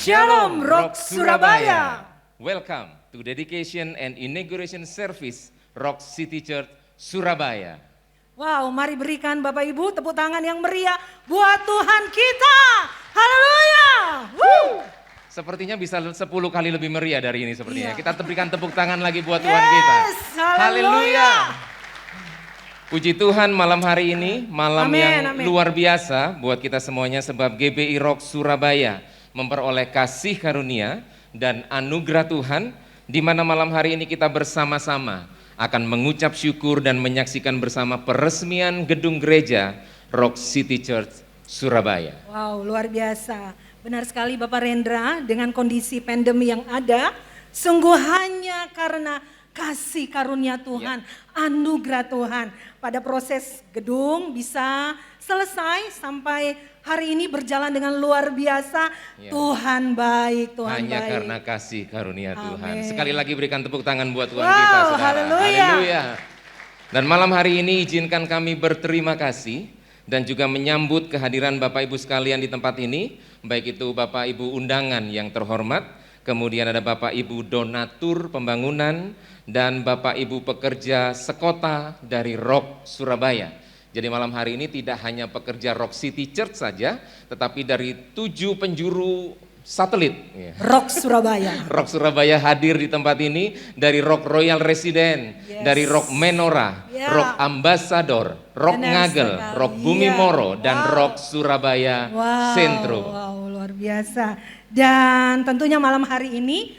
Shalom Rock Surabaya. Welcome to dedication and inauguration service Rock City Church Surabaya. Wow, mari berikan Bapak Ibu tepuk tangan yang meriah buat Tuhan kita. Haleluya. Sepertinya bisa 10 kali lebih meriah dari ini sepertinya. Iya. Kita berikan tepuk tangan lagi buat Tuhan kita. Haleluya. Puji Tuhan, malam hari ini malam Amin, yang amin. luar biasa buat kita semuanya, sebab GBI Rock Surabaya memperoleh kasih karunia dan anugerah Tuhan, di mana malam hari ini kita bersama-sama akan mengucap syukur dan menyaksikan bersama peresmian gedung gereja Rock City Church Surabaya. Wow, luar biasa. Benar sekali Bapak Rendra, dengan kondisi pandemi yang ada, sungguh hanya karena kasih karunia Tuhan, anugerah Tuhan. Pada proses gedung bisa selesai sampai hari ini berjalan dengan luar biasa. Ya. Tuhan baik, Tuhan Hanya baik. karena kasih karunia Tuhan. Amin. Sekali lagi berikan tepuk tangan buat Tuhan Wow, kita, saudara. haleluya. Haleluya. Dan malam hari ini izinkan kami berterima kasih dan juga menyambut kehadiran Bapak Ibu sekalian di tempat ini, baik itu Bapak Ibu undangan yang terhormat, kemudian ada Bapak Ibu donatur pembangunan, dan Bapak Ibu pekerja sekota dari Rock Surabaya. Jadi malam hari ini tidak hanya pekerja Rock City Church saja, tetapi dari 7 penjuru satelit. Ya. Rock Surabaya. Rock Surabaya hadir di tempat ini dari Rock Royal Resident, dari Rock Menora, Rock Ambassador, Rock Ngagel, Rock Bumi Moro, dan Rock Surabaya Sentro. Wow, luar biasa. Dan tentunya malam hari ini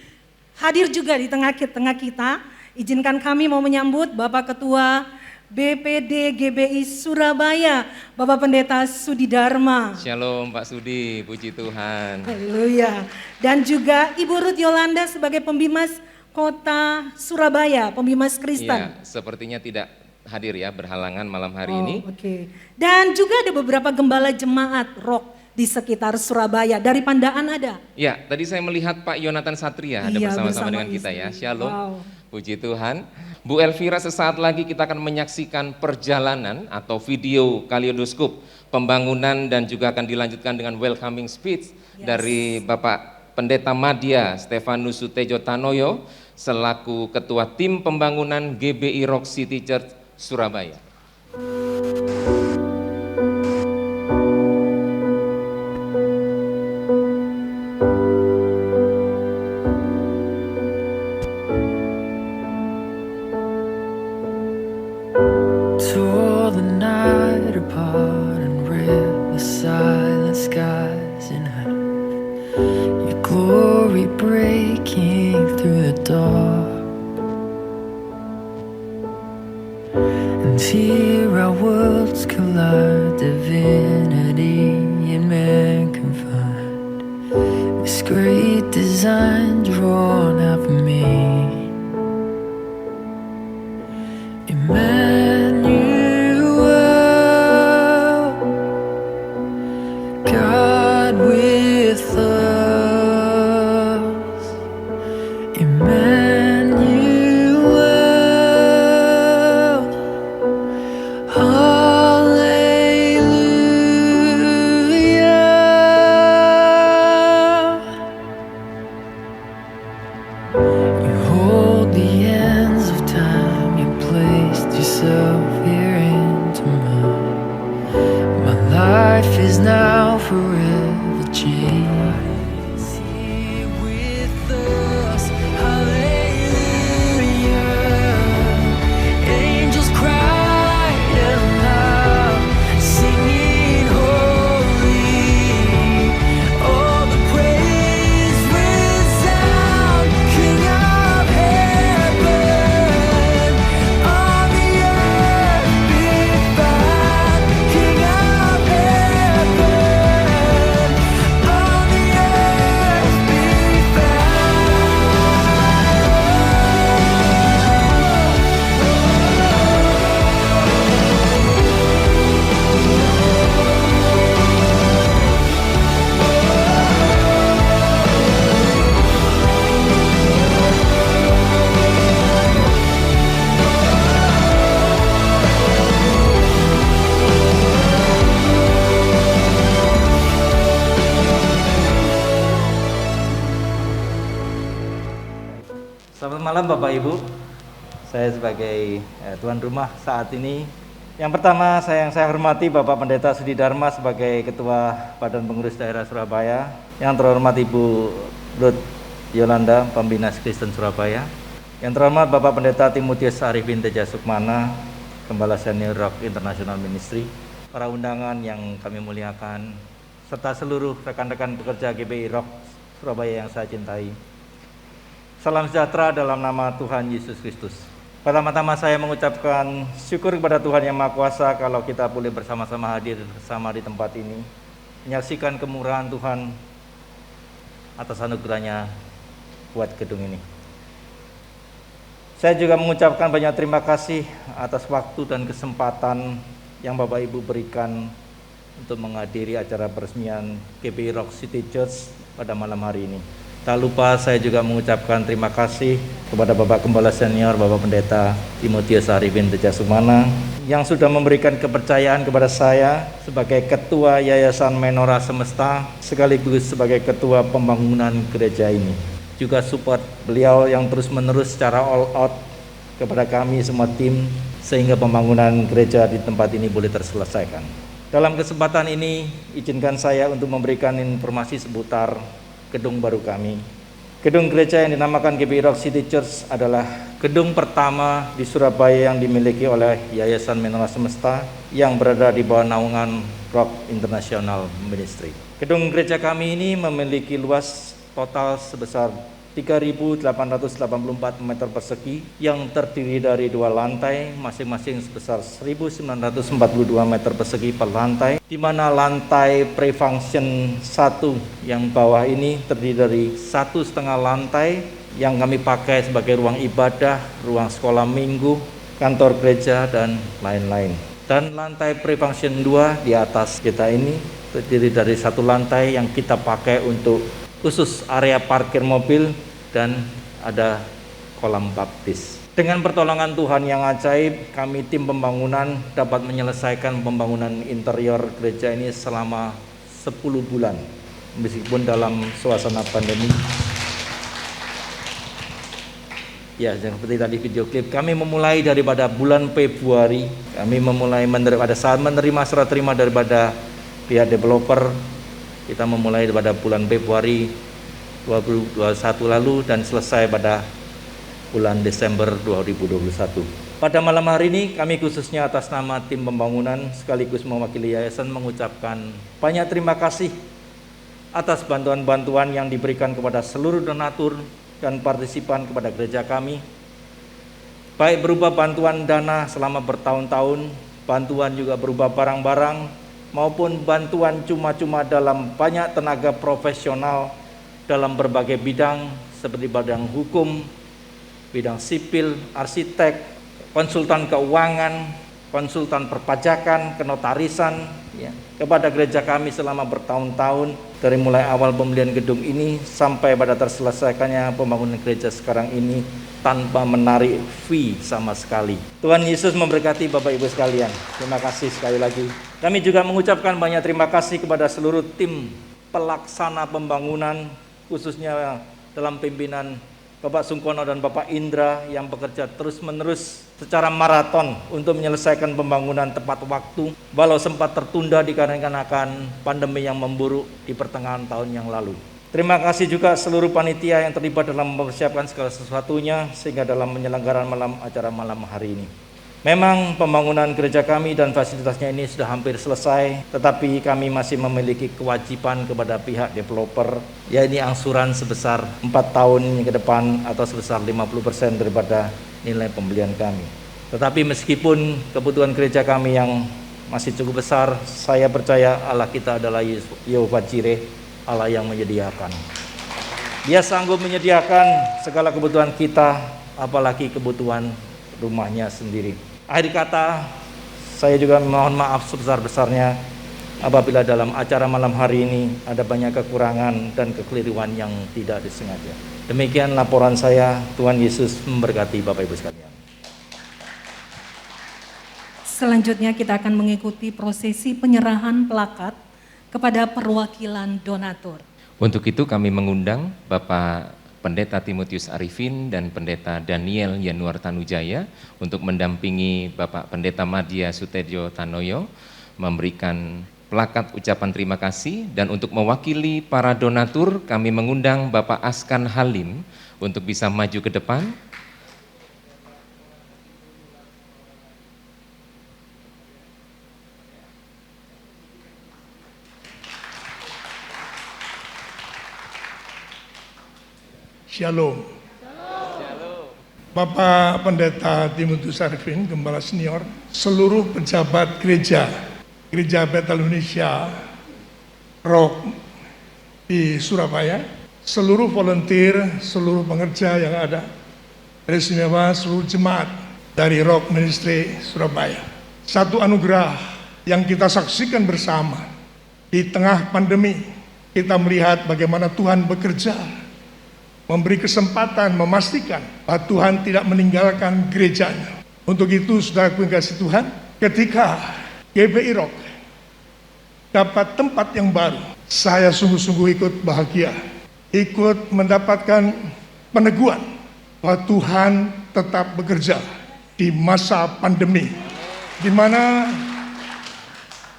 hadir juga di tengah kita, izinkan kami mau menyambut Bapak Ketua BPD GBI Surabaya, Bapak Pendeta Sudi Dharma. Shalom Pak Sudi, puji Tuhan. Haleluya. Dan juga Ibu Ruth Yolanda sebagai pembimas Kota Surabaya, pembimas Kristen. Iya, sepertinya tidak hadir ya, berhalangan malam hari ini. Oke. Dan juga ada beberapa gembala jemaat rock di sekitar Surabaya. Dari Pandaan ada? Ya, tadi saya melihat Pak Yonatan Satria ada bersama-sama dengan kita ya. Shalom. Wow. Puji Tuhan. Bu Elvira, sesaat lagi kita akan menyaksikan perjalanan atau video kaleidoskop pembangunan dan juga akan dilanjutkan dengan welcoming speech dari Bapak Pendeta Madya Stefanus Sutejo Tanoyo selaku Ketua Tim Pembangunan GBI Rock City Church Surabaya. Tore the night apart and ripped the silent skies in half. Your glory breaking through the dark. And here our worlds collide, divinity and man confined. This great design drawn out for me. Emmanuel, God with us. Emmanuel, hallelujah. You hold the ends of time, you placed yourself here into mine. My life is now forever changed. Here with us, hallelujah. Angels cry aloud, singing holy. All the praise resound, King of heaven. On the earth be found, King of heaven. On the earth be Selamat malam Bapak Ibu. Saya sebagai tuan rumah saat ini. Yang pertama yang saya hormati Bapak Pendeta Sudi Dharma sebagai Ketua Badan Pengurus Daerah Surabaya. Yang terhormat Ibu Ruth Yolanda, Pembina Kristen Surabaya. Yang terhormat Bapak Pendeta Timotius Arifin Teja Sukmana, Gembala Senior Rock International Ministry. Para undangan yang kami muliakan, serta seluruh rekan-rekan pekerja GBI Rock Surabaya yang saya cintai. Salam sejahtera dalam nama Tuhan Yesus Kristus. Pertama-tama saya mengucapkan syukur kepada Tuhan Yang Maha Kuasa kalau kita boleh bersama-sama hadir bersama di tempat ini, menyaksikan kemurahan Tuhan atas anugerahnya buat gedung ini. Saya juga mengucapkan banyak terima kasih atas waktu dan kesempatan yang Bapak Ibu berikan untuk menghadiri acara peresmian GBI Rock City Church pada malam hari ini. Tak lupa saya juga mengucapkan terima kasih kepada Bapak Gembala Senior, Bapak Pendeta Timotius Arifin Teja Sukmana yang sudah memberikan kepercayaan kepada saya sebagai Ketua Yayasan Menora Semesta sekaligus sebagai Ketua Pembangunan gereja ini. Juga support beliau yang terus-menerus secara all out kepada kami semua tim sehingga pembangunan gereja di tempat ini boleh terselesaikan. Dalam kesempatan ini izinkan saya untuk memberikan informasi seputar gedung baru kami. Gedung gereja yang dinamakan GBI Rock City Church adalah gedung pertama di Surabaya yang dimiliki oleh Yayasan Menara Semesta yang berada di bawah naungan Rock International Ministry. Gedung gereja kami ini memiliki luas total sebesar 3.884 meter persegi yang terdiri dari 2 lantai masing-masing sebesar 1.942 meter persegi per lantai, di mana lantai pre-function 1 yang bawah ini terdiri dari 1,5 lantai yang kami pakai sebagai ruang ibadah, ruang sekolah minggu, kantor gereja, dan lain-lain. Dan lantai pre-function 2 di atas kita ini terdiri dari 1 lantai yang kita pakai untuk khusus area parkir mobil dan ada kolam baptis. Dengan pertolongan Tuhan yang ajaib, kami tim pembangunan dapat menyelesaikan pembangunan interior gereja ini selama 10 bulan, meskipun dalam suasana pandemi. Ya, seperti tadi video klip, kami memulai daripada bulan Februari, kami memulai pada saat menerima surat terima daripada pihak developer, kita memulai pada bulan Februari 2021 lalu dan selesai pada bulan Desember 2021. Pada malam hari ini kami khususnya atas nama tim pembangunan sekaligus mewakili yayasan mengucapkan banyak terima kasih atas bantuan-bantuan yang diberikan kepada seluruh donatur dan partisipan kepada gereja kami, baik berupa bantuan dana selama bertahun-tahun, bantuan juga berupa barang-barang, maupun bantuan cuma-cuma dalam banyak tenaga profesional dalam berbagai bidang seperti bidang hukum, bidang sipil, arsitek, konsultan keuangan, konsultan perpajakan, kenotarisan, ya, kepada gereja kami selama bertahun-tahun dari mulai awal pembelian gedung ini sampai pada terselesaikannya pembangunan gereja sekarang ini tanpa menarik fee sama sekali. Tuhan Yesus memberkati Bapak Ibu sekalian. Terima kasih sekali lagi. Kami juga mengucapkan banyak terima kasih kepada seluruh tim pelaksana pembangunan, khususnya dalam pimpinan Bapak Sungkono dan Bapak Indra yang bekerja terus-menerus secara maraton untuk menyelesaikan pembangunan tepat waktu, walau sempat tertunda dikarenakan pandemi yang memburuk di pertengahan tahun yang lalu. Terima kasih juga seluruh panitia yang terlibat dalam mempersiapkan segala sesuatunya sehingga dalam penyelenggaraan acara malam hari ini. Memang pembangunan gereja kami dan fasilitasnya ini sudah hampir selesai, tetapi kami masih memiliki kewajiban kepada pihak developer, yaitu angsuran sebesar 4 tahun ke depan atau sebesar 50% daripada nilai pembelian kami. Tetapi meskipun kebutuhan gereja kami yang masih cukup besar, saya percaya Allah kita adalah Yehova Jireh, Allah yang menyediakan. Dia sanggup menyediakan segala kebutuhan kita, apalagi kebutuhan rumahnya sendiri. Akhir kata, saya juga mohon maaf sebesar-besarnya apabila dalam acara malam hari ini ada banyak kekurangan dan kekeliruan yang tidak disengaja. Demikian laporan saya. Tuhan Yesus memberkati Bapak Ibu sekalian. Selanjutnya kita akan mengikuti prosesi penyerahan plakat kepada perwakilan donatur. Untuk itu kami mengundang Bapak Pendeta Timotius Arifin dan Pendeta Daniel Yanuar Tanujaya untuk mendampingi Bapak Pendeta Madya Sutejo Tanoyo memberikan plakat ucapan terima kasih, dan untuk mewakili para donatur kami mengundang Bapak Askan Halim untuk bisa maju ke depan. Shalom. Bapak Pendeta Timotius Arifin, Gembala Senior, seluruh pejabat gereja Bethel Indonesia Rock di Surabaya, seluruh volunteer, seluruh pengerja yang ada, istimewa seluruh jemaat dari Rock Ministry Surabaya. Satu anugerah yang kita saksikan bersama di tengah pandemi, kita melihat bagaimana Tuhan bekerja, memberi kesempatan, memastikan bahwa Tuhan tidak meninggalkan gerejanya. Untuk itu, saudara kasih Tuhan, ketika GBI Rock dapat tempat yang baru, saya sungguh-sungguh ikut bahagia, ikut mendapatkan peneguhan bahwa Tuhan tetap bekerja di masa pandemi, di mana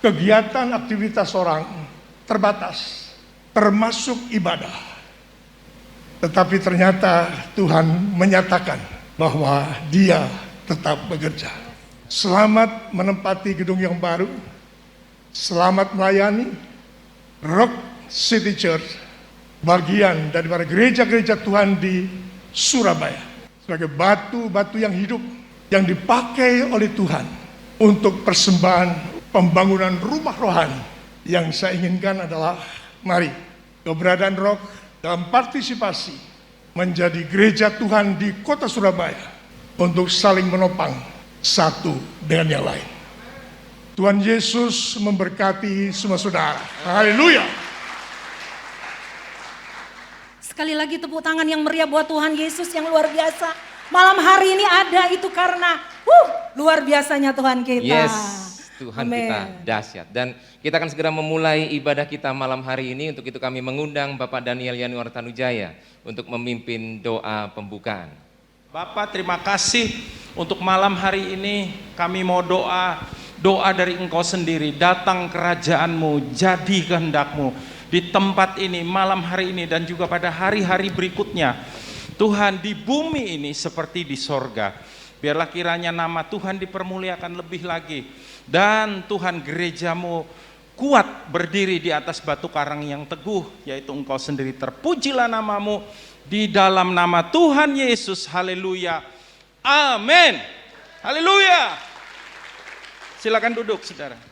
kegiatan aktivitas orang terbatas, termasuk ibadah. Tetapi ternyata Tuhan menyatakan bahwa Dia tetap bekerja. Selamat menempati gedung yang baru, selamat melayani Rock City Church, bagian daripada gereja-gereja Tuhan di Surabaya, sebagai batu-batu yang hidup yang dipakai oleh Tuhan untuk persembahan pembangunan rumah rohani. Yang saya inginkan adalah, mari keberadaan Rock dalam partisipasi menjadi gereja Tuhan di kota Surabaya untuk saling menopang satu dengan yang lain. Tuhan Yesus memberkati semua saudara. Haleluya. Sekali lagi tepuk tangan yang meriah buat Tuhan Yesus yang luar biasa. Malam hari ini ada itu karena luar biasanya Tuhan kita. Yes, Tuhan Amen. kita dahsyat. Dan kita akan segera memulai ibadah kita malam hari ini. Untuk itu kami mengundang Bapak Daniel Yanuar Tanujaya untuk memimpin doa pembukaan. Bapak, terima kasih untuk malam hari ini. Kami mau doa dari Engkau sendiri. Datang kerajaan-Mu, jadi kehendak-Mu di tempat ini, malam hari ini, dan juga pada hari-hari berikutnya. Tuhan, di bumi ini seperti di sorga. Biarlah kiranya nama Tuhan dipermuliakan lebih lagi. Dan Tuhan, gereja-Mu kuat berdiri di atas batu karang yang teguh, yaitu Engkau sendiri. Terpujilah nama-Mu di dalam nama Tuhan Yesus. Haleluya. Amin. Haleluya. Silakan duduk, saudara.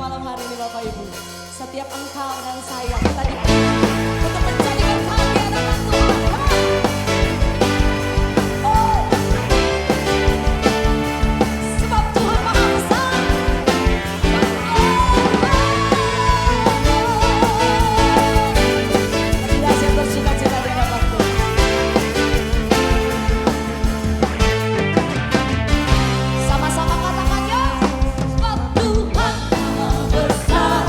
malam hari ini Bapak Ibu. Setiap engkau dan saya kita dipilih untuk menjadikan kami hadapan Tuhan. Oh. Sebab Tuhan Maha Besar. Tidak siap bersuka-cita di hadapan Tuhan. Sama-sama katakan ya. Sebab Tuhan Maha Besar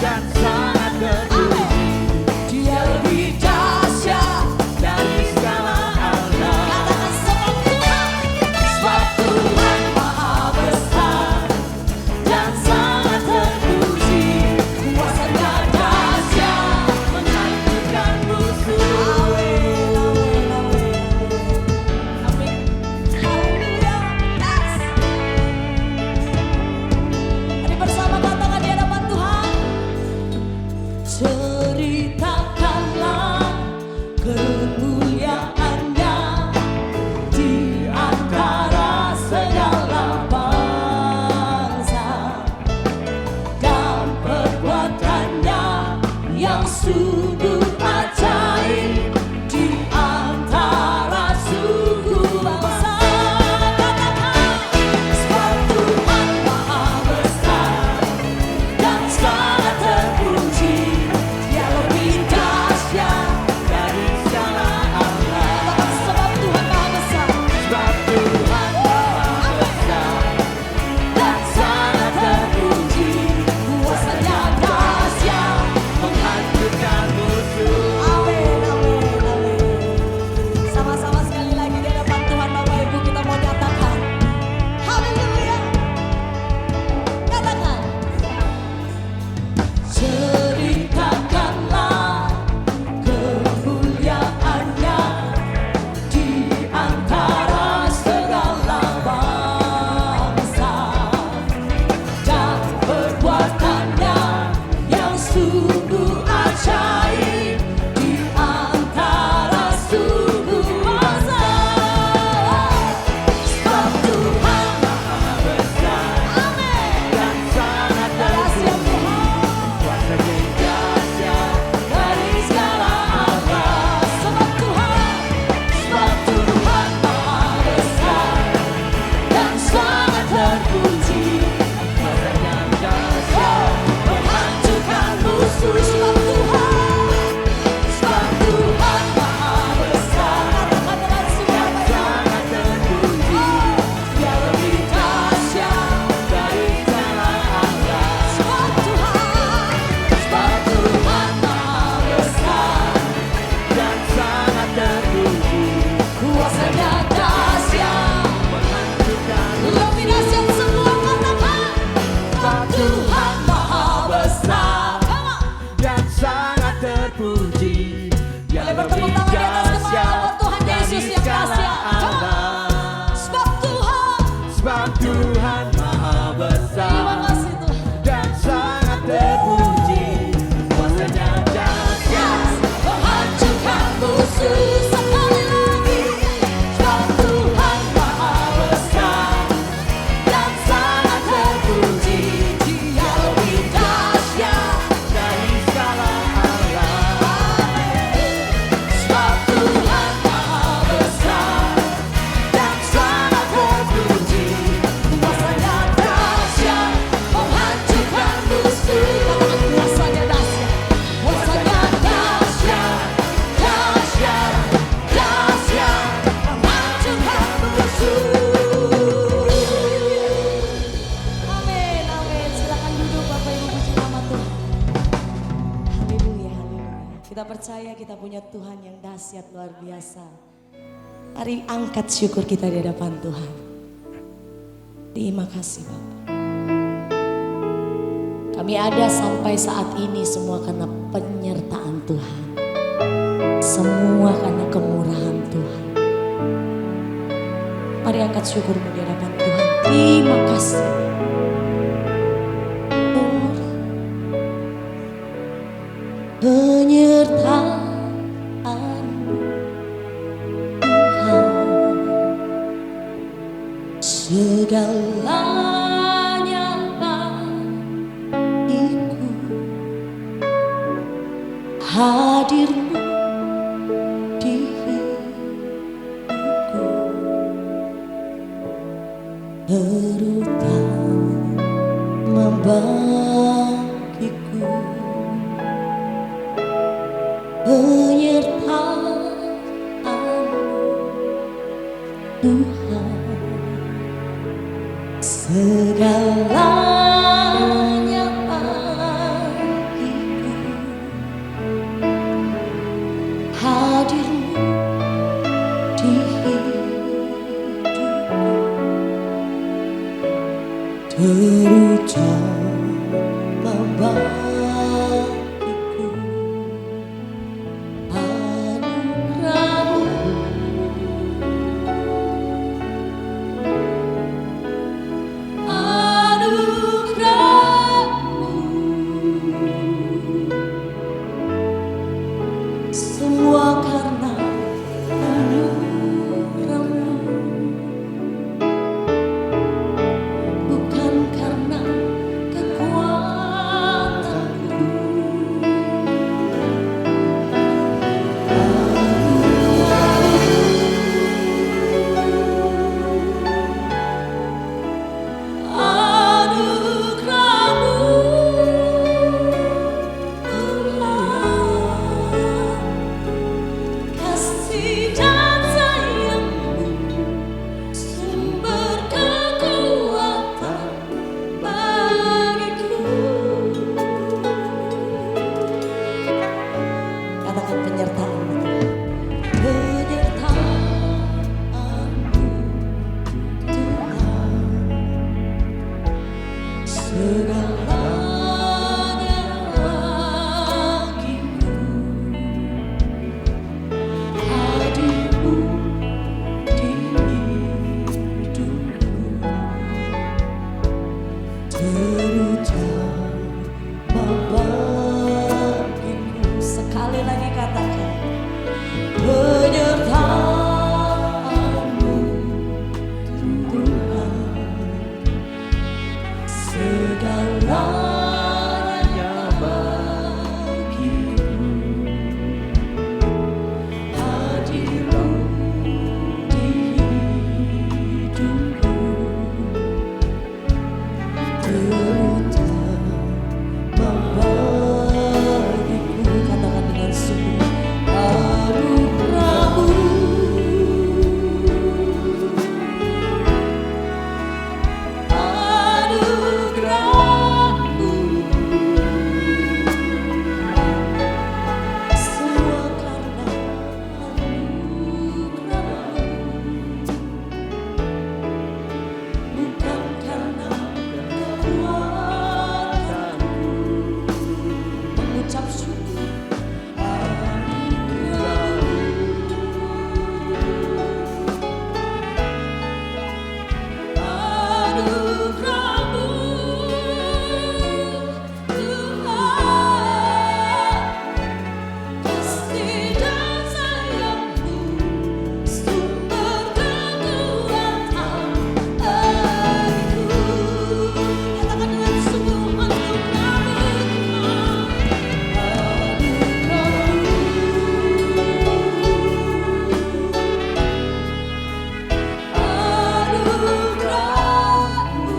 dan sangat terpuji. Dia lebih dahsyat Dari segala Allah, Katakan sebab Tuhan Maha Besar dan sangat terpuji. Kuasanya dahsyat Menghancurkan musuh. Amin, amin, amin. Haleluya. Yes. Mari bersama katakan di hadapan Tuhan. Ceritakanlah kemuliaan-Nya di antara segala bangsa dan perbuatan-Nya yang sungguh ajaib di antara suku bangsa. Katakan sebab Tuhan Maha Besar dan sangat terpuji. Dia lebih dahsyat Dari segala Allah, Katakan sebab Tuhan Maha Besar sebab Tuhan Maha Besar dan sangat terpuji. Kuasanya dahsyat menghancurkan musuh. Amin, amin, amin. Sama-sama sekali lagi di hadapan Tuhan Bapak Ibu kita mau nyatakan haleluya. Katakan ceritakanlah kemuliaan-Nya di antara segala bangsa dan perbuatan-Nya yang sungguh ajaib di antara suku bangsa. Sebab Tuhan Maha Besar, amin, Dan sangat dahsyat Tuhan kuasanya dahsyat. dari segala Allah. Sebab Tuhan Maha Besar dan sangat terpuji. Kuasanya dahsyat. Menghancurkan musuh. Sebab Tuhan Maha Besar. Katakan dengan suara yang Sangat terpuji. Dia lebih dahsyat. Dari segala Allah, Sebab Tuhan Maha Besar. dan sangat terpuji. Kuasanya dahsyat. Menghancurkan Lebih dahsyat semua katakan. Sebab Tuhan Maha Besar. Come on. dan sangat terpuji. Dia Boleh bertepuk lebih tangan di atas nama dahsyat Tuhan dari Yesus yang segala dahsyat. Come on. Allah. Sebab Tuhan. Sebab Tuhan Maha Terima Besar kasih Tuhan. dan sangat terpuji. Kuasanya dahsyat. Menghancurkan musuh sekali lagi. Sebab Tuhan Maha Besar dan sangat terpuji. Dia lebih dahsyat. Dari segala Allah, Sebab Tuhan Maha Besar dan sangat terpuji. Kuasanya dahsyat. Menghancurkan musuh. Katakan kuasanya dahsyat. Kuasanya dahsyat. Dahsyat. Dahsyat. Menghancurkan musuh. Amin, amin. Silakan duduk Bapak Ibu, puji nama Tuhan. Haleluya, haleluya. Kita percaya kita punya Tuhan yang dahsyat luar biasa. Mari angkat syukur kita di hadapan Tuhan. Terima kasih Bapak. Kami ada sampai saat ini semua karena penyertaan Tuhan. Semua karena kemurahan Tuhan. Mari angkat syukurmu di hadapan Tuhan. Terima kasih. Penyertaan Tuhan, segalanya hadirmu di hidupku, terutama bagiku, penyertaan Tuhan segalanya bagiku, hadirmu di hidupku, terutama bagiku, anugerahmu semua karena anugerahmu, bukan karena kekuatanku. Kasih dan sayangmu, sumber kekuatan bagiku. Katakan penyertaan-Mu, penyertaan-Mu Tuhan, segalanya bagiku, hadirmu di hidupku, terutama bagiku. Sekali lagi katakan, penyertaan-Mu Tuhan, segalanya bagiku, hadirmu di hidupku, terutama bagiku. Katakan dengan sungguh, anugerahmu, anugerahmu, semua karena anugerahmu, bukan karena kekuatanku. Mengucap syukur, anugerahmu Tuhan, kasih dan sayangmu, sumber kekuatan bagiku. Katakan dengan sungguh, anugerahmu Tuhan, anugerahmu,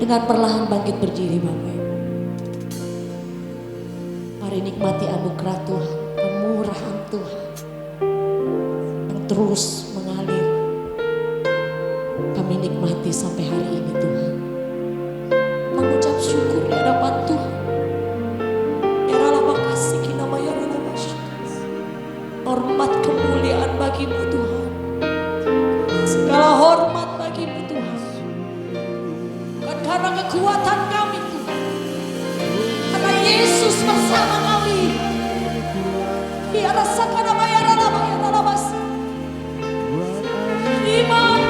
Dengan perlahan bangkit berdiri Bapak Ibu. Mari nikmati anugerah Tuhan, kemurahan Tuhan yang terus mengalir. Kami nikmati sampai hari ini Tuhan. Mengucap syukur di hadapan Tuhan. Hormat kemuliaan bagimu Tuhan. Segala hormat bagimu Tuhan. Bukan karena kekuatan kami Tuhan, karena Yesus bersama kami. Dia rasakan apa ya rabas. Iman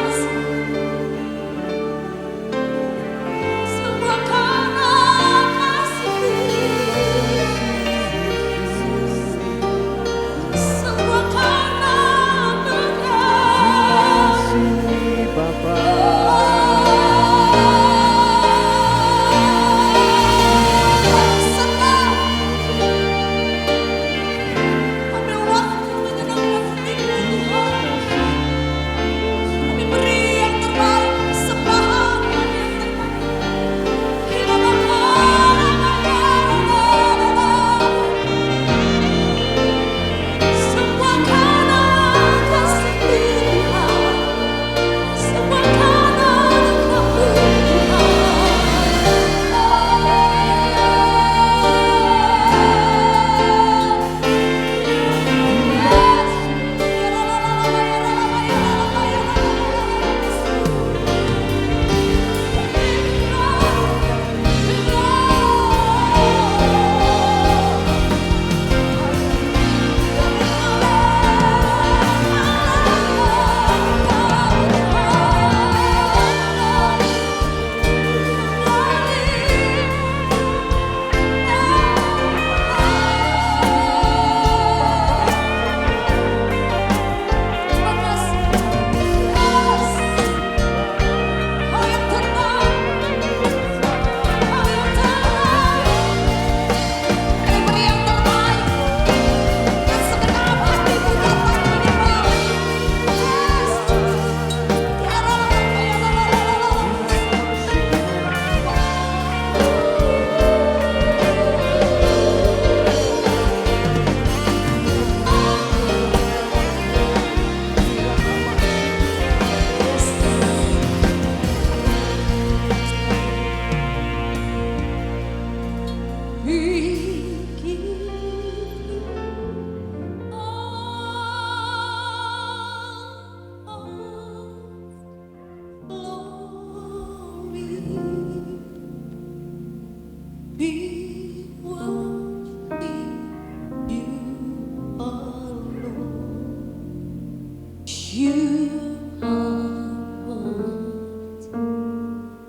semua karena kasih-Mu. Semua karena Kasih Bapa. ambil waktu menyenangkan hatimu Tuhan. Kami beri yang terbaik, persembahan yang terbaik. Semua karena kasih Tuhan, semua karena Engkau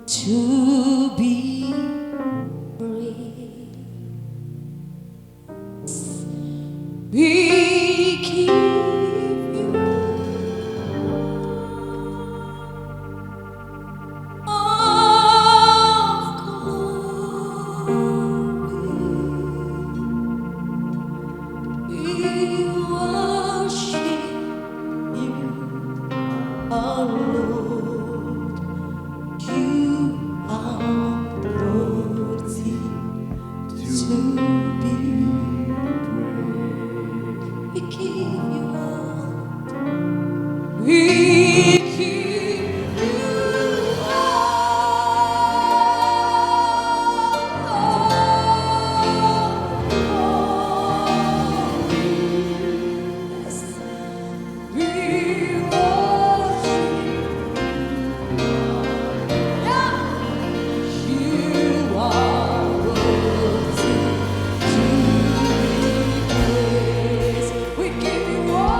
to be praised. We give you all glory. We worship you, our Lord. You are worthy to be praised. We give you all. We give you all. Yes. We worship you are worthy to be praised. We give you all.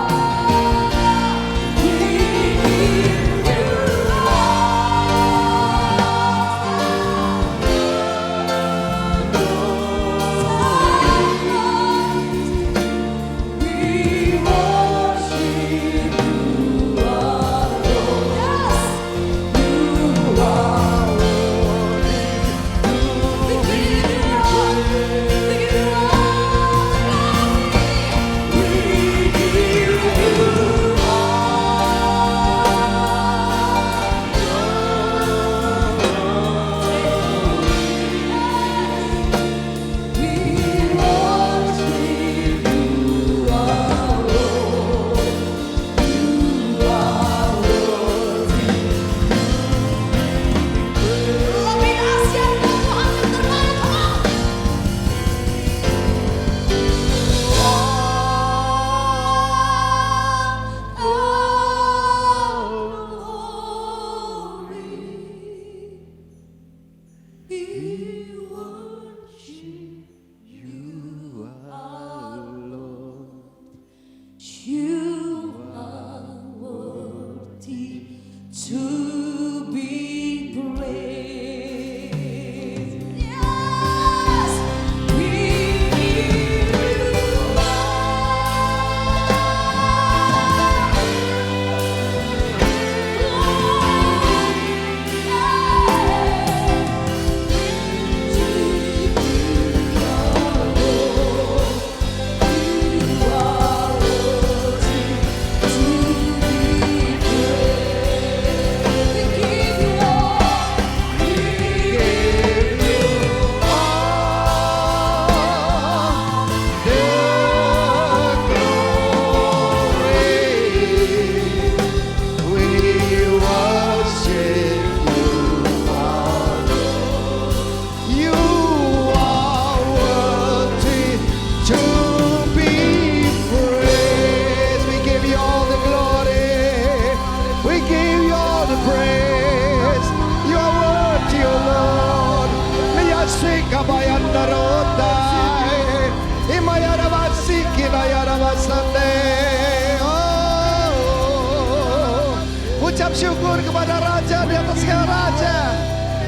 ucap syukur kepada Raja di atas segala Raja.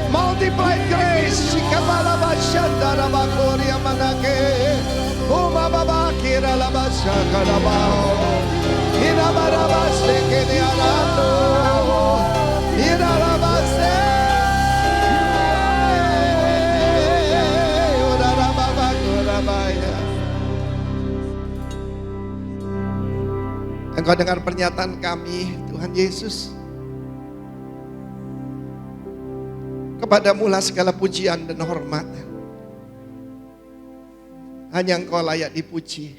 Multiplied grace, Shikamala Bashandara Bakoria Manake, Uma Baba Kira Labasha Karabao, Ina Barabase Kene Arando, Ina Labase, Ura Baba Kurabaya. Engkau dengar pernyataan kami, Tuhan Yesus. Kepadamu lah segala pujian dan hormat. Hanya Engkau layak dipuji.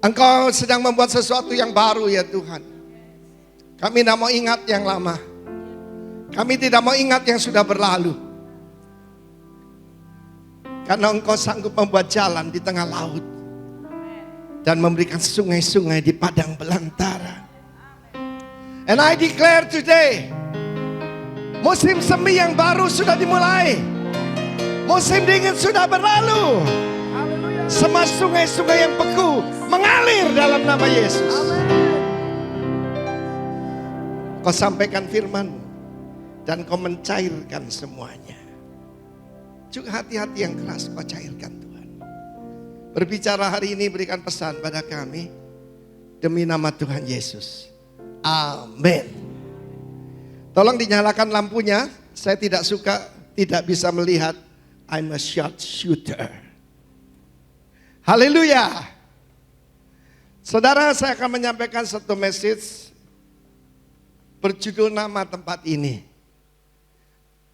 Engkau sedang membuat sesuatu yang baru ya Tuhan. Kami tidak mau ingat yang lama. Kami tidak mau ingat yang sudah berlalu. Karena Engkau sanggup membuat jalan di tengah laut. Dan memberikan sungai-sungai di padang belantara. And I declare today, musim semi yang baru sudah dimulai. Musim dingin sudah berlalu. Semua sungai-sungai yang beku mengalir dalam nama Yesus. Kau sampaikan firman dan kau mencairkan semuanya. Juga hati-hati yang keras kau cairkan Tuhan. Berbicara hari ini berikan pesan pada kami. Demi nama Tuhan Yesus. Amin. Tolong dinyalakan lampunya. Saya tidak suka, tidak bisa melihat. I'm a short shooter. Haleluya. Saudara, saya akan menyampaikan satu message berjudul nama tempat ini.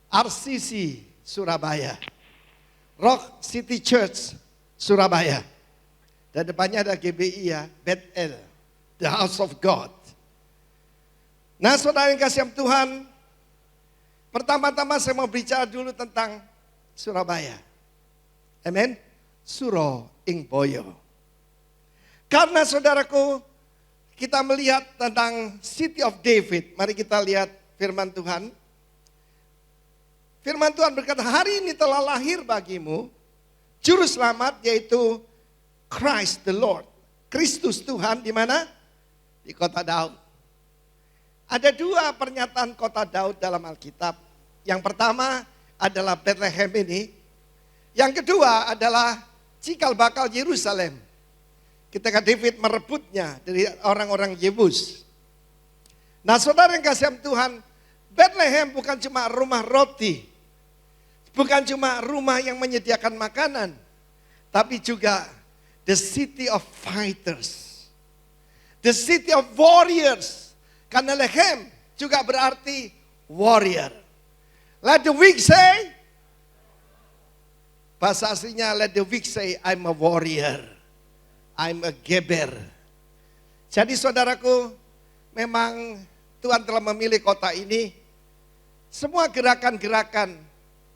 RCC Surabaya. Rock City Church Surabaya. Dan depannya ada GBI ya, Bethel, the House of God. Nah saudara yang kasih Tuhan, pertama-tama saya mau bicara dulu tentang Surabaya. Amin. Suro ing boyo. Karena saudaraku, kita melihat tentang City of David. Mari kita lihat firman Tuhan. Firman Tuhan berkata, hari ini telah lahir bagimu Juru Selamat, yaitu Christ the Lord. Kristus Tuhan di mana? Di kota Daud. Ada dua pernyataan kota Daud dalam Alkitab. Yang pertama adalah Bethlehem ini. Yang kedua adalah cikal bakal Yerusalem. Ketika David merebutnya dari orang-orang Yebus. Nah saudara yang kasih Tuhan, Bethlehem bukan cuma rumah roti. Bukan cuma rumah yang menyediakan makanan. Tapi juga the city of fighters. The city of warriors. Karena Lehem juga berarti warrior. Let the weak say. Bahasa aslinya let the weak say I'm a warrior. I'm a geber. Jadi saudaraku, memang Tuhan telah memilih kota ini. Semua gerakan-gerakan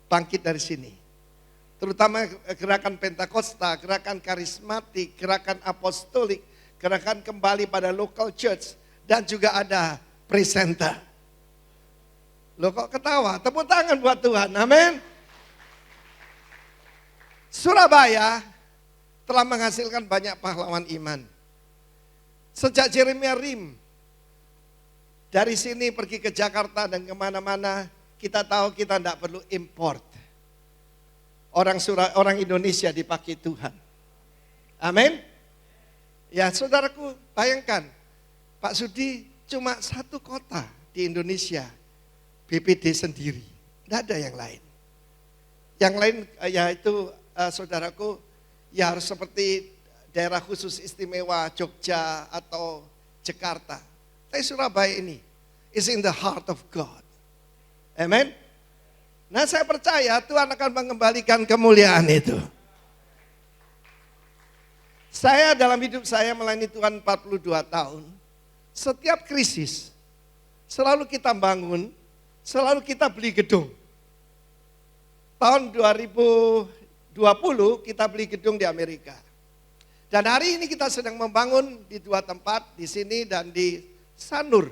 bangkit dari sini. Terutama gerakan Pentakosta, gerakan karismatik, gerakan apostolik, gerakan kembali pada local church. Dan juga ada presenter. Loh kok ketawa? Tepuk tangan buat Tuhan, amin. Surabaya telah menghasilkan banyak pahlawan iman. Sejak Jeremia Rim, dari sini pergi ke Jakarta dan kemana-mana, kita tahu kita tidak perlu import. Orang Indonesia dipakai Tuhan. Amin. Ya saudaraku, bayangkan Pak Sudi cuma satu kota di Indonesia, BPD sendiri. Tidak ada yang lain. Yang lain yaitu saudaraku, ya harus seperti daerah khusus istimewa Jogja atau Jakarta. Tapi Surabaya ini is in the heart of God. Amen. Nah saya percaya Tuhan akan mengembalikan kemuliaan itu. Saya dalam hidup saya melayani Tuhan 42 tahun. Setiap krisis selalu kita bangun, selalu kita beli gedung. Tahun 2020 kita beli gedung di Amerika. Dan hari ini kita sedang membangun di dua tempat, di sini dan di Sanur.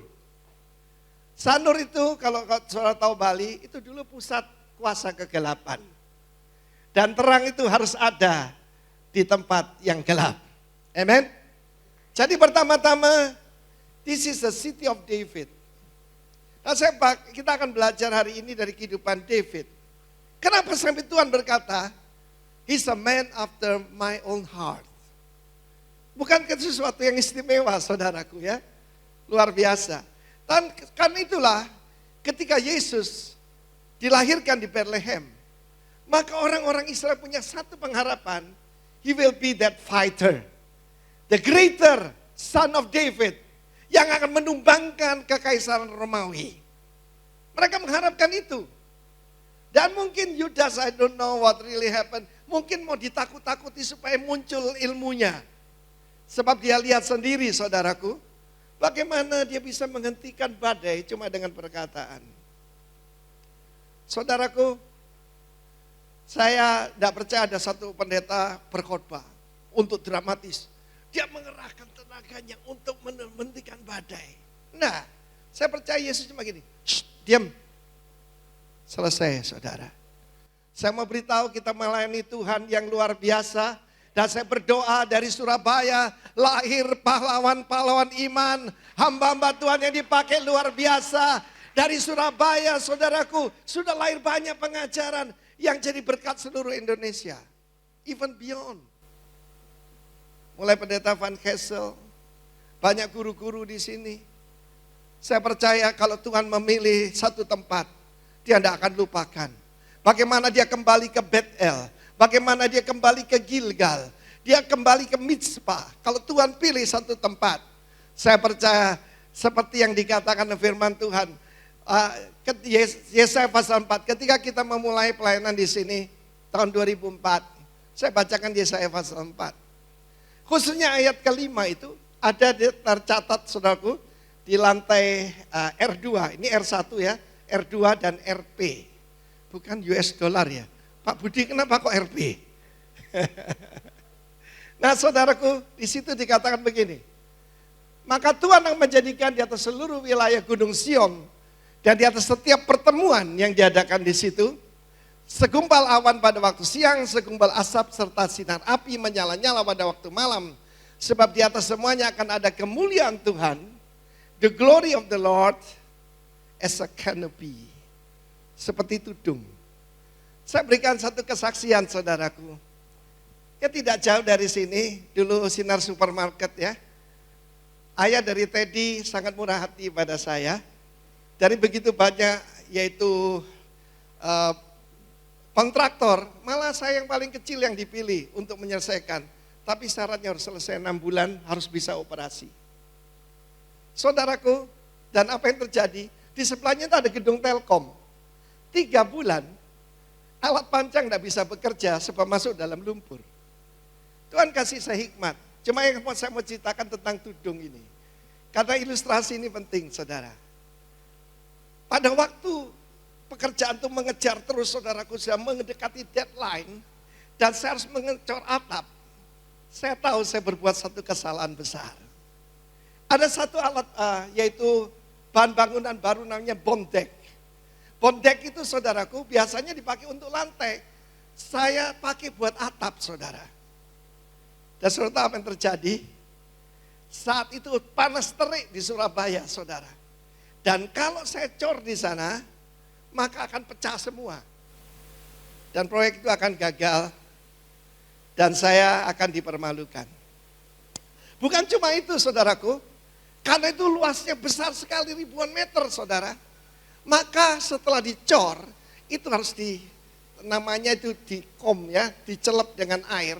Sanur itu kalau saudara tahu Bali, itu dulu pusat kuasa kegelapan. Dan terang itu harus ada di tempat yang gelap. Amen. Jadi pertama-tama, this is the city of David. Nah, kita akan belajar hari ini dari kehidupan David. Kenapa sampai Tuhan berkata, he's a man after my own heart. Bukankah sesuatu yang istimewa, saudaraku ya? Luar biasa. Dan karena itulah ketika Yesus dilahirkan di Bethlehem, maka orang-orang Israel punya satu pengharapan, he will be that fighter, the greater son of David, yang akan menumbangkan kekaisaran Romawi. Mereka mengharapkan itu. Dan mungkin Yudas, I don't know what really happened, mungkin mau ditakut-takuti supaya muncul ilmunya. Sebab dia lihat sendiri, saudaraku, bagaimana dia bisa menghentikan badai cuma dengan perkataan. Saudaraku, saya tidak percaya ada satu pendeta berkhotbah untuk dramatis. Dia mengerahkan tenaganya untuk menghentikan badai. Nah, saya percaya Yesus cuma gini, diam. Selesai, saudara. Saya mau beritahu kita melayani Tuhan yang luar biasa. Dan saya berdoa dari Surabaya, lahir pahlawan-pahlawan iman, hamba-hamba Tuhan yang dipakai luar biasa. Dari Surabaya, saudaraku, sudah lahir banyak pengajaran yang jadi berkat seluruh Indonesia. Even beyond. Mulai pendeta Van Kessel, banyak guru-guru di sini. Saya percaya kalau Tuhan memilih satu tempat, dia tidak akan lupakan. Bagaimana dia kembali ke Bethel, bagaimana dia kembali ke Gilgal, dia kembali ke Mizpah. Kalau Tuhan pilih satu tempat, saya percaya seperti yang dikatakan firman Tuhan, Yesaya pasal 4, ketika kita memulai pelayanan di sini tahun 2004, saya bacakan Yesaya pasal 4. Khususnya ayat kelima itu ada tercatat, saudaraku, di lantai R2, ini R1 ya, R2 dan RP. Bukan US dollar ya. Pak Budi kenapa kok RP? Nah, saudaraku, di situ dikatakan begini. Maka Tuhan akan menjadikan di atas seluruh wilayah Gunung Sion dan di atas setiap pertemuan yang diadakan di situ, segumpal awan pada waktu siang, segumpal asap serta sinar api menyala-nyala pada waktu malam. Sebab di atas semuanya akan ada kemuliaan Tuhan, the glory of the Lord as a canopy. Seperti tudung. Saya berikan satu kesaksian, saudaraku. Ya tidak jauh dari sini, dulu Sinar Supermarket ya. Ayah dari Teddy sangat murah hati pada saya. Dari begitu banyak yaitu kontraktor, malah saya yang paling kecil yang dipilih untuk menyelesaikan. Tapi syaratnya harus selesai 6 bulan, harus bisa operasi. Saudaraku, dan apa yang terjadi? Di sebelahnya itu ada gedung Telkom. 3 bulan, alat pancang tidak bisa bekerja sebab masuk dalam lumpur. Tuhan kasih saya hikmat. Cuma yang saya mau ceritakan tentang tudung ini. Karena ilustrasi ini penting, saudara. Pada waktu pekerjaan itu mengejar terus, saudaraku, sudah mendekati deadline, dan saya harus mengecor atap. Saya tahu saya berbuat satu kesalahan besar. Ada satu alat, yaitu bahan bangunan baru namanya bondek. Bondek itu, saudaraku, biasanya dipakai untuk lantai. Saya pakai buat atap, saudara. Dan saudara tahu apa yang terjadi? Saat itu panas terik di Surabaya, saudara. Dan kalau saya cor di sana, maka akan pecah semua. Dan proyek itu akan gagal. Dan saya akan dipermalukan. Bukan cuma itu, saudaraku. Karena itu luasnya besar sekali, ribuan meter, saudara. Maka setelah dicor, itu harus namanya itu dikom ya, dicelep dengan air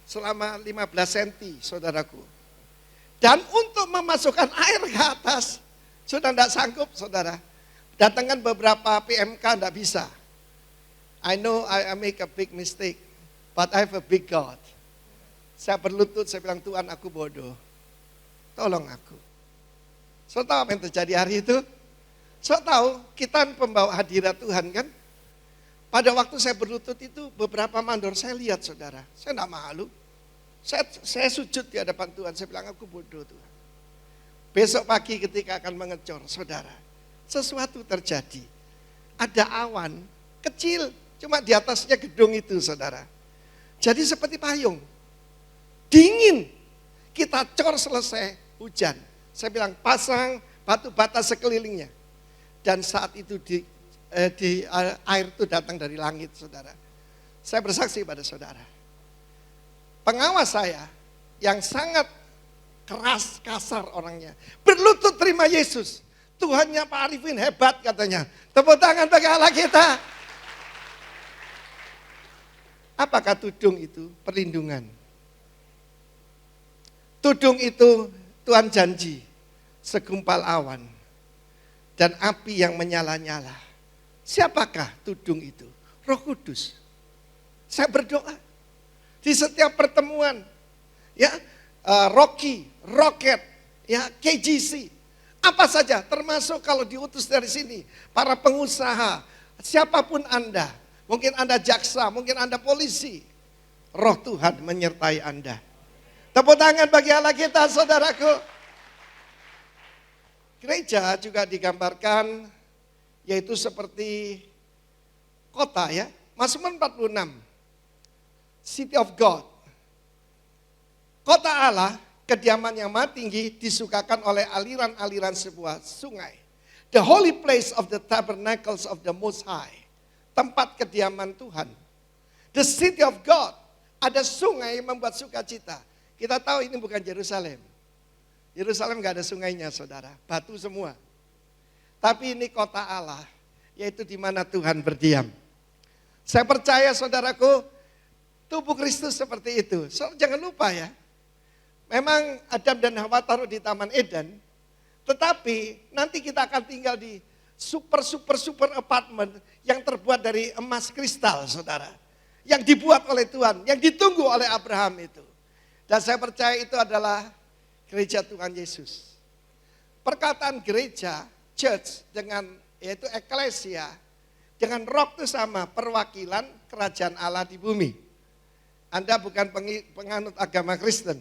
selama 15 cm, saudaraku. Dan untuk memasukkan air ke atas, sudah tidak sanggup, saudara. Datangkan beberapa PMK, tidak bisa. I know I make a big mistake, but I have a big God. Saya berlutut, saya bilang, Tuhan, aku bodoh. Tolong aku. So tahu apa yang terjadi hari itu? So tahu kita pembawa hadirat Tuhan kan? Pada waktu saya berlutut itu beberapa mandor saya lihat, saudara. Saya tidak malu. Saya sujud di hadapan Tuhan. Saya bilang, aku bodoh, Tuhan. Besok pagi ketika akan mengecor, saudara, sesuatu terjadi. Ada awan kecil, cuma di atasnya gedung itu, saudara. Jadi seperti payung. Dingin. Kita cor selesai, hujan. Saya bilang, pasang batu bata sekelilingnya. Dan saat itu air itu datang dari langit, saudara. Saya bersaksi pada saudara. Pengawas saya yang sangat keras, kasar orangnya, berlutut terima Yesus. Tuhannya Pak Arifin hebat katanya. Tepuk tangan bagi Allah kita. Apakah tudung itu? Perlindungan. Tudung itu Tuhan janji, segumpal awan dan api yang menyala-nyala. Siapakah tudung itu? Roh Kudus. Saya berdoa di setiap pertemuan, ya, Rocky, Rocket, ya, KGC, apa saja, termasuk kalau diutus dari sini, para pengusaha, siapapun Anda, mungkin Anda jaksa, mungkin Anda polisi, Roh Tuhan menyertai Anda. Tepuk tangan bagi Allah kita, saudaraku. Gereja juga digambarkan, yaitu seperti kota, ya, Mazmur 46. City of God. Kota Allah, kediaman yang maha tinggi, disukakan oleh aliran-aliran sebuah sungai. The holy place of the tabernacles of the Most High. Tempat kediaman Tuhan. The city of God. Ada sungai yang membuat sukacita. Kita tahu ini bukan Yerusalem. Yerusalem gak ada sungainya, saudara. Batu semua. Tapi ini kota Allah, yaitu di mana Tuhan berdiam. Saya percaya, saudaraku, tubuh Kristus seperti itu. So, jangan lupa ya, memang Adam dan Hawa taruh di Taman Eden, tetapi nanti kita akan tinggal di super apartemen yang terbuat dari emas kristal, saudara. Yang dibuat oleh Tuhan, yang ditunggu oleh Abraham itu. Dan saya percaya itu adalah gereja Tuhan Yesus. Perkataan gereja, church, dengan yaitu eklesia, dengan roh itu sama, perwakilan kerajaan Allah di bumi. Anda bukan penganut agama Kristen.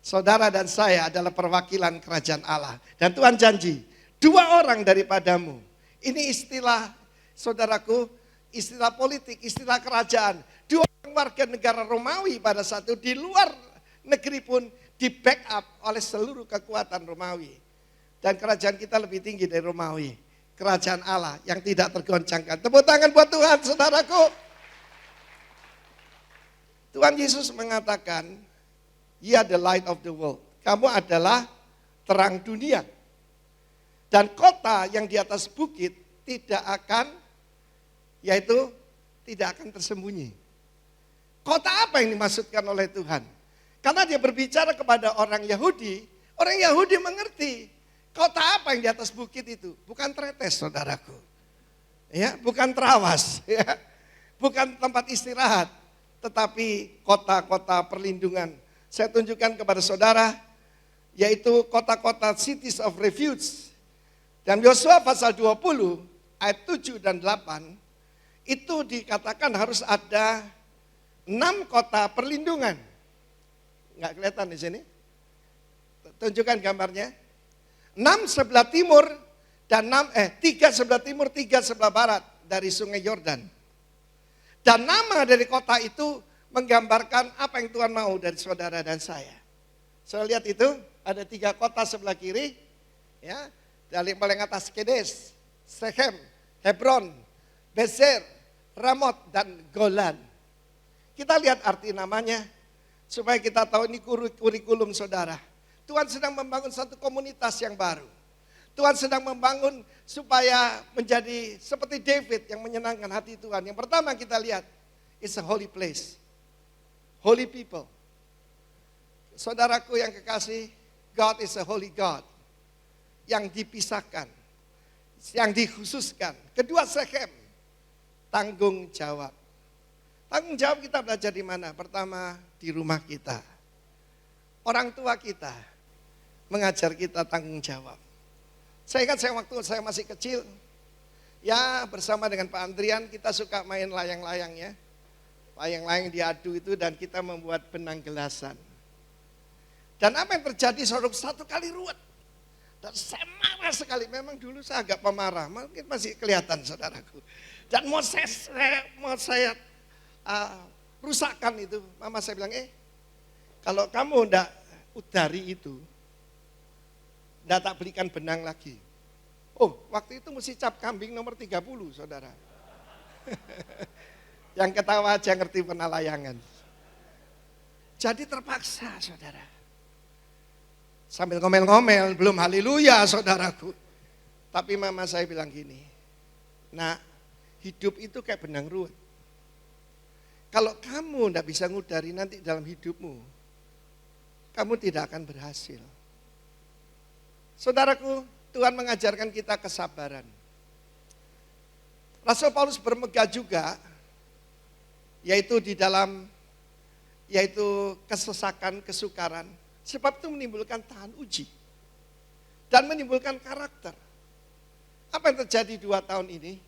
Saudara dan saya adalah perwakilan kerajaan Allah. Dan Tuhan janji, 2 orang daripadamu. Ini istilah, saudaraku, istilah politik, istilah kerajaan. 2 orang warga negara Romawi pada saat itu di luar negeri pun di backup oleh seluruh kekuatan Romawi. Dan kerajaan kita lebih tinggi dari Romawi. Kerajaan Allah yang tidak tergoncangkan. Tepuk tangan buat Tuhan, saudaraku. Tuhan Yesus mengatakan, "You are the light of the world." Kamu adalah terang dunia. Dan kota yang di atas bukit tidak akan, yaitu tidak akan tersembunyi. Kota apa yang dimaksudkan oleh Tuhan? Karena dia berbicara kepada orang Yahudi mengerti. Kota apa yang di atas bukit itu? Bukan Tretes, saudaraku. Ya, bukan Trawas, ya. Bukan tempat istirahat. Tetapi kota-kota perlindungan. Saya tunjukkan kepada saudara, yaitu kota-kota cities of refuge. Dan Yosua pasal 20 ayat 7 dan 8, itu dikatakan harus ada 6 kota perlindungan. Enggak kelihatan di sini? Tunjukkan gambarnya. 6 sebelah timur dan 3 sebelah timur, 3 sebelah barat dari Sungai Yordan. Dan nama dari kota itu menggambarkan apa yang Tuhan mau dari saudara dan saya. Saya lihat itu ada 3 kota sebelah kiri, ya, dari paling atas Kedes, Shechem, Hebron, Bezer, Ramot dan Golan. Kita lihat arti namanya supaya kita tahu ini kurikulum saudara. Tuhan sedang membangun satu komunitas yang baru. Tuhan sedang membangun supaya menjadi seperti David yang menyenangkan hati Tuhan. Yang pertama kita lihat, it's a holy place. Holy people. Saudaraku yang kekasih, God is a holy God. Yang dipisahkan, yang dikhususkan. Kedua, Shechem, tanggung jawab. Tanggung jawab kita belajar di mana? Pertama, di rumah kita. Orang tua kita mengajar kita tanggung jawab. Saya ingat waktu saya masih kecil, ya bersama dengan Pak Andrian kita suka main layang-layang ya. Layang-layang diadu itu dan kita membuat benang gelasan. Dan apa yang terjadi saudara, 1 kali ruwet. Dan saya marah sekali, memang dulu saya agak pemarah, mungkin masih kelihatan saudaraku. Dan mau saya rusakkan itu, mama saya bilang, kalau kamu enggak udari itu, enggak tak belikan benang lagi. Oh, waktu itu mesti cap kambing nomor 30, saudara. Yang ketawa aja ngerti penalayangan. Jadi terpaksa, saudara. Sambil ngomel-ngomel, belum haleluya, saudaraku. Tapi mama saya bilang gini, nah, hidup itu kayak benang ruwet. Kalau kamu tidak bisa ngudari nanti dalam hidupmu, kamu tidak akan berhasil. Saudaraku, Tuhan mengajarkan kita kesabaran. Rasul Paulus bermegah juga, yaitu di dalam, yaitu kesesakan, kesukaran. Sebab itu menimbulkan tahan uji. Dan menimbulkan karakter. Apa yang terjadi 2 tahun ini?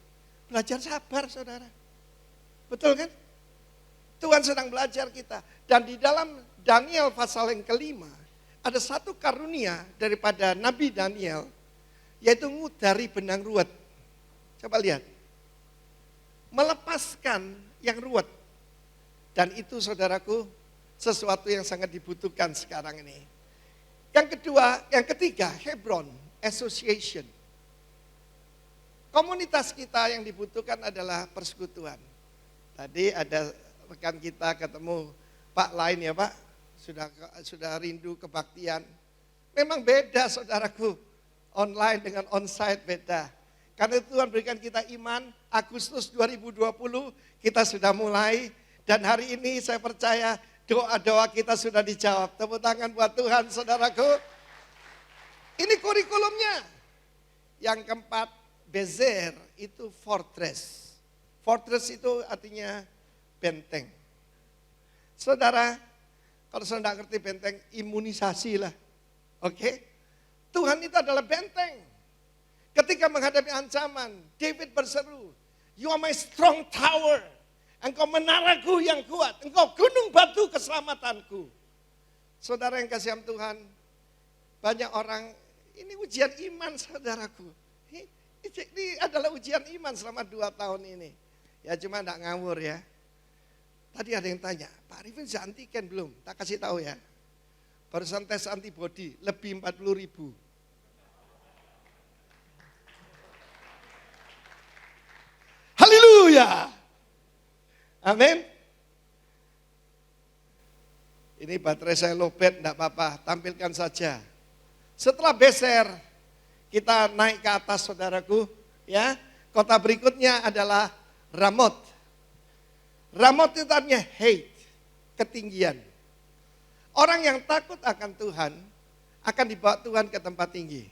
Belajar sabar, saudara. Betul kan? Tuhan sedang belajar kita. Dan di dalam Daniel pasal yang kelima, ada satu karunia daripada Nabi Daniel, yaitu ngudari benang ruwet. Coba lihat. Melepaskan yang ruwet. Dan itu, saudaraku, sesuatu yang sangat dibutuhkan sekarang ini. Yang kedua, yang ketiga, Hebron Association. Komunitas kita yang dibutuhkan adalah persekutuan. Tadi ada rekan kita ketemu Pak lain ya Pak, sudah rindu kebaktian. Memang beda saudaraku, online dengan onsite beda. Karena Tuhan berikan kita iman, Agustus 2020 kita sudah mulai. Dan hari ini saya percaya doa-doa kita sudah dijawab. Tepuk tangan buat Tuhan, saudaraku. Ini kurikulumnya. Yang keempat, Bezer itu fortress. Fortress itu artinya benteng. Saudara, kalau saudara tidak ngerti benteng, imunisasi lah. Oke? Tuhan itu adalah benteng. Ketika menghadapi ancaman, David berseru, "You are my strong tower." Engkau menaraku yang kuat, engkau gunung batu keselamatanku. Saudara yang kasih Tuhan, banyak orang, ini ujian iman saudaraku. Ini adalah ujian iman selama 2 tahun ini. Ya cuma enggak ngawur ya. Tadi ada yang tanya, Pak Arifin sudah antigen belum? Tak kasih tahu ya. Barusan tes antibody, lebih 40.000. Haleluya. Amin. Ini baterai saya lowbat, enggak apa-apa, tampilkan saja. Setelah Bezer, kita naik ke atas saudaraku, ya. Kota berikutnya adalah Ramot. Ramot itu artinya hate, ketinggian. Orang yang takut akan Tuhan akan dibawa Tuhan ke tempat tinggi.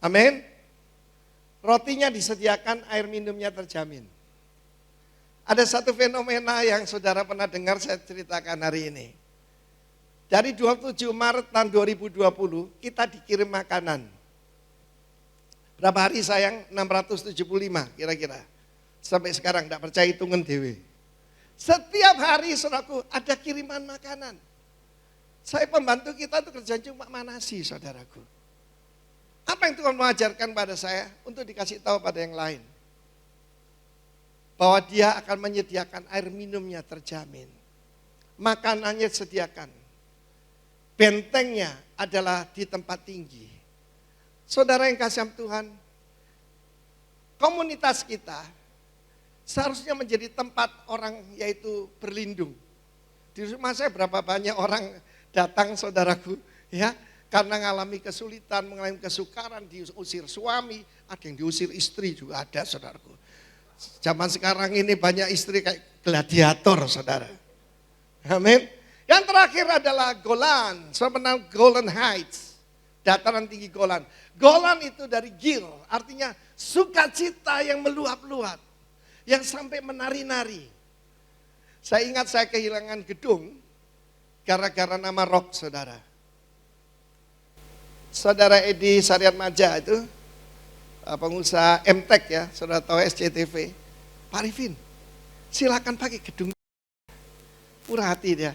Amin. Rotinya disediakan, air minumnya terjamin. Ada satu fenomena yang saudara pernah dengar saya ceritakan hari ini. Dari 27 Maret tahun 2020 kita dikirim makanan. Berapa hari sayang? 675 kira-kira. Sampai sekarang tidak percaya hitungan dewe. Setiap hari saudaraku ada kiriman makanan. Saya pembantu kita itu kerja cuma manasi saudaraku. Apa yang Tuhan mengajarkan pada saya untuk dikasih tahu pada yang lain? Bahwa dia akan menyediakan air minumnya terjamin. Makanannya disediakan. Bentengnya adalah di tempat tinggi. Saudara yang kasih Tuhan, komunitas kita seharusnya menjadi tempat orang yaitu berlindung. Di rumah saya berapa banyak orang datang saudaraku, ya, karena mengalami kesulitan, mengalami kesukaran, diusir suami, ada yang diusir istri juga ada saudaraku. Zaman sekarang ini banyak istri kayak gladiator saudara. Amin. Yang terakhir adalah Golan, sebenarnya Golan Heights, dataran tinggi Golan. Golan itu dari Gil, artinya sukacita yang meluap-luap, yang sampai menari-nari. Saya ingat saya kehilangan gedung gara-gara nama rock saudara. Saudara Edi Saryat Maja itu pengusaha MTech ya, saudara tahu SCTV. Pak Arifin, silakan pakai gedung. Murah hati dia.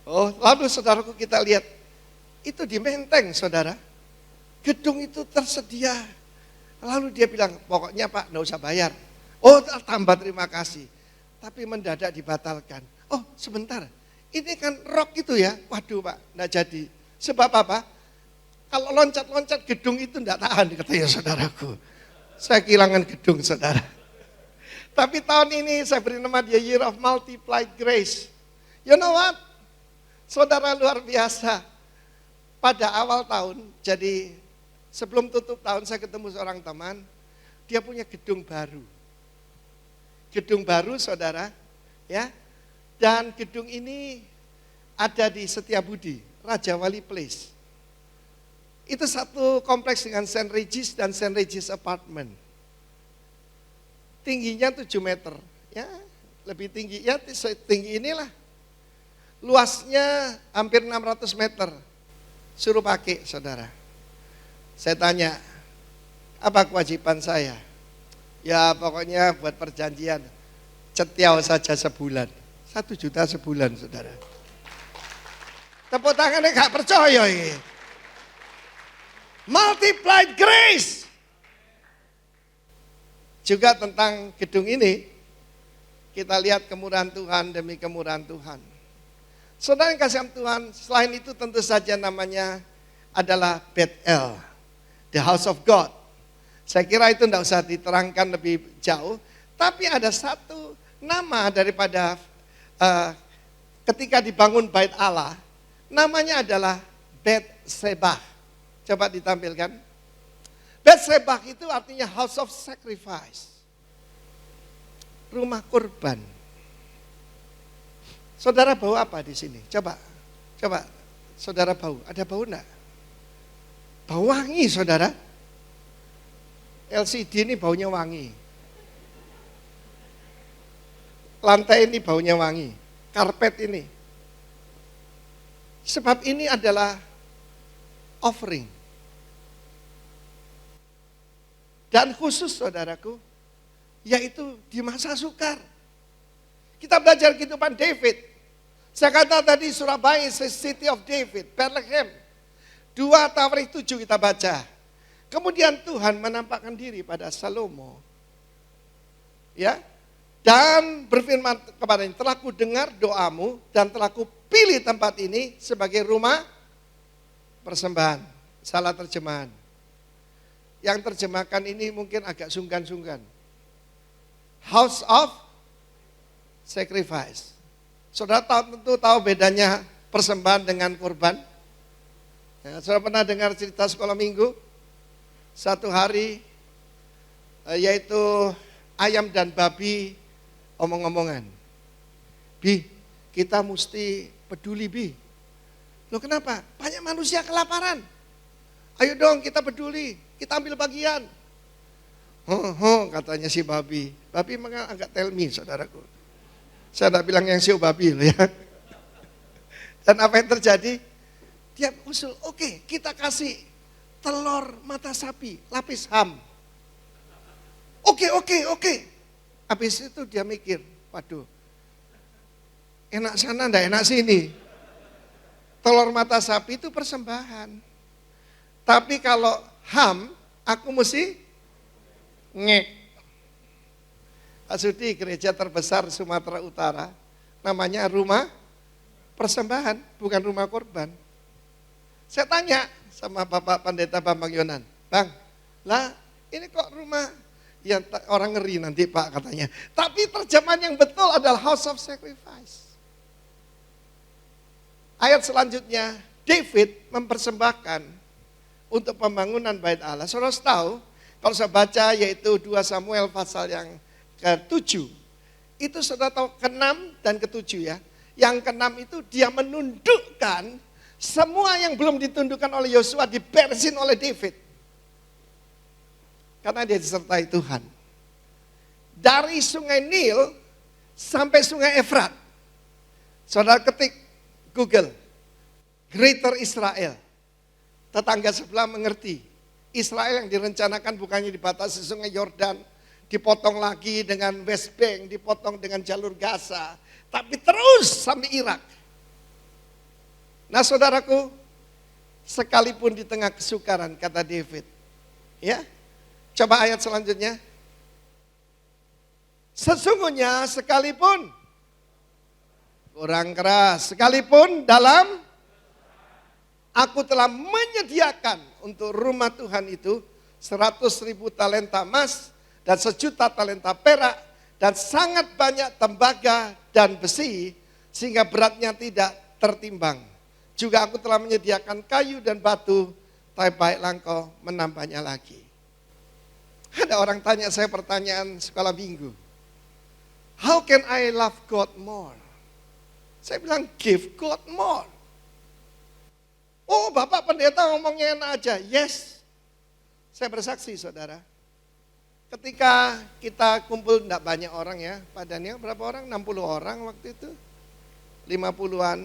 Oh, lalu saudaraku kita lihat, itu di Menteng saudara. Gedung itu tersedia. Lalu dia bilang, pokoknya Pak enggak usah bayar. Oh, tambah terima kasih. Tapi mendadak dibatalkan. Oh, sebentar. Ini kan rock itu ya. Waduh Pak, enggak jadi. Sebab apa? Kalau loncat-loncat gedung itu enggak tahan, katanya saudaraku. Saya kehilangan gedung, saudara. Tapi tahun ini saya beri nama dia Year of Multiplied Grace. You know what? Saudara luar biasa. Pada awal tahun, jadi sebelum tutup tahun saya ketemu seorang teman, dia punya gedung baru. Gedung baru, saudara, ya. Dan gedung ini ada di Setiabudi, Raja Wali Place. Itu satu kompleks dengan St. Regis dan St. Regis Apartment. Tingginya 7 meter, ya lebih tinggi, ya tinggi inilah. Luasnya hampir 600 meter, suruh pakai saudara. Saya tanya, apa kewajiban saya? Ya pokoknya buat perjanjian, cetiau saja sebulan. 1 juta sebulan saudara. Tepuk tangannya gak percaya ini. Multiplied grace. Juga tentang gedung ini, kita lihat kemurahan Tuhan demi kemurahan Tuhan. Saudara yang kasih Tuhan, selain itu tentu saja namanya adalah Bethel, the house of God. Saya kira itu tidak usah diterangkan lebih jauh, tapi ada satu nama daripada ketika dibangun bait Allah, namanya adalah Bethsebah. Coba ditampilkan. Bethsebah itu artinya house of sacrifice. Rumah kurban. Saudara bau apa di sini? Coba saudara bau. Ada bau enggak? Bau wangi saudara. LCD ini baunya wangi. Lantai ini baunya wangi. Karpet ini. Sebab ini adalah offering. Dan khusus saudaraku, yaitu di masa sukar. Kita belajar kehidupan David. Saya kata tadi Surabaya is a city of David, Bethlehem. 2 Tawarikh 7 kita baca. Kemudian Tuhan menampakkan diri pada Salomo. Ya. Dan berfirman kepadanya, telah ku dengar doamu dan telah ku pilih tempat ini sebagai rumah persembahan. Salah terjemahan. Yang terjemahkan ini mungkin agak sungkan-sungkan. House of sacrifice. Saudara tentu tahu bedanya persembahan dengan kurban. Ya, saudara pernah dengar cerita sekolah minggu? Satu hari yaitu ayam dan babi omong-omongan. Bi, kita mesti peduli Bi. Loh kenapa? Banyak manusia kelaparan. Ayo dong kita peduli, kita ambil bagian. Katanya si babi. Babi memang agak tell me saudaraku. Saya tidak bilang yang siu babi loh ya. Dan apa yang terjadi? Dia usul, oke, kita kasih telur mata sapi, lapis ham. Oke. Habis itu dia mikir, waduh, enak sana enggak enak sini. Telur mata sapi itu persembahan. Tapi kalau ham, aku mesti ngek. Asudi gereja terbesar Sumatera Utara, namanya rumah persembahan, bukan rumah korban. Saya tanya sama Bapak Pendeta Bambang Yonan, Bang, lah ini kok rumah, ya orang ngeri nanti Pak katanya. Tapi terjemahan yang betul adalah house of sacrifice. Ayat selanjutnya, David mempersembahkan untuk pembangunan bait Allah. Saudara tahu, kalau saya baca yaitu 2 Samuel pasal yang ke-7, itu saudara tahu ke-6 dan ke-7 ya. Yang ke-6 itu dia menundukkan semua yang belum ditundukkan oleh Yosua diberesin oleh David. Karena dia disertai Tuhan. Dari sungai Nil sampai sungai Efrat. Saudara ketik Google, Greater Israel. Tetangga sebelah mengerti, Israel yang direncanakan bukannya dibatasi sungai Yordan, dipotong lagi dengan West Bank, dipotong dengan jalur Gaza, tapi terus sampai Irak. Nah saudaraku, sekalipun di tengah kesukaran, kata David, ya, coba ayat selanjutnya. Sesungguhnya sekalipun, kurang keras, sekalipun dalam Aku telah menyediakan untuk rumah Tuhan itu 100.000 talenta emas dan 1.000.000 talenta perak dan sangat banyak tembaga dan besi sehingga beratnya tidak tertimbang. Juga aku telah menyediakan kayu dan batu, tapi baiklah engkau menambahnya lagi. Ada orang tanya saya pertanyaan sekolah minggu. How can I love God more? Saya bilang give God more. Oh, Bapak Pendeta ngomongnya enak aja. Yes. Saya bersaksi, saudara. Ketika kita kumpul tidak banyak orang ya, padanya berapa orang? 60 orang waktu itu. 50-an.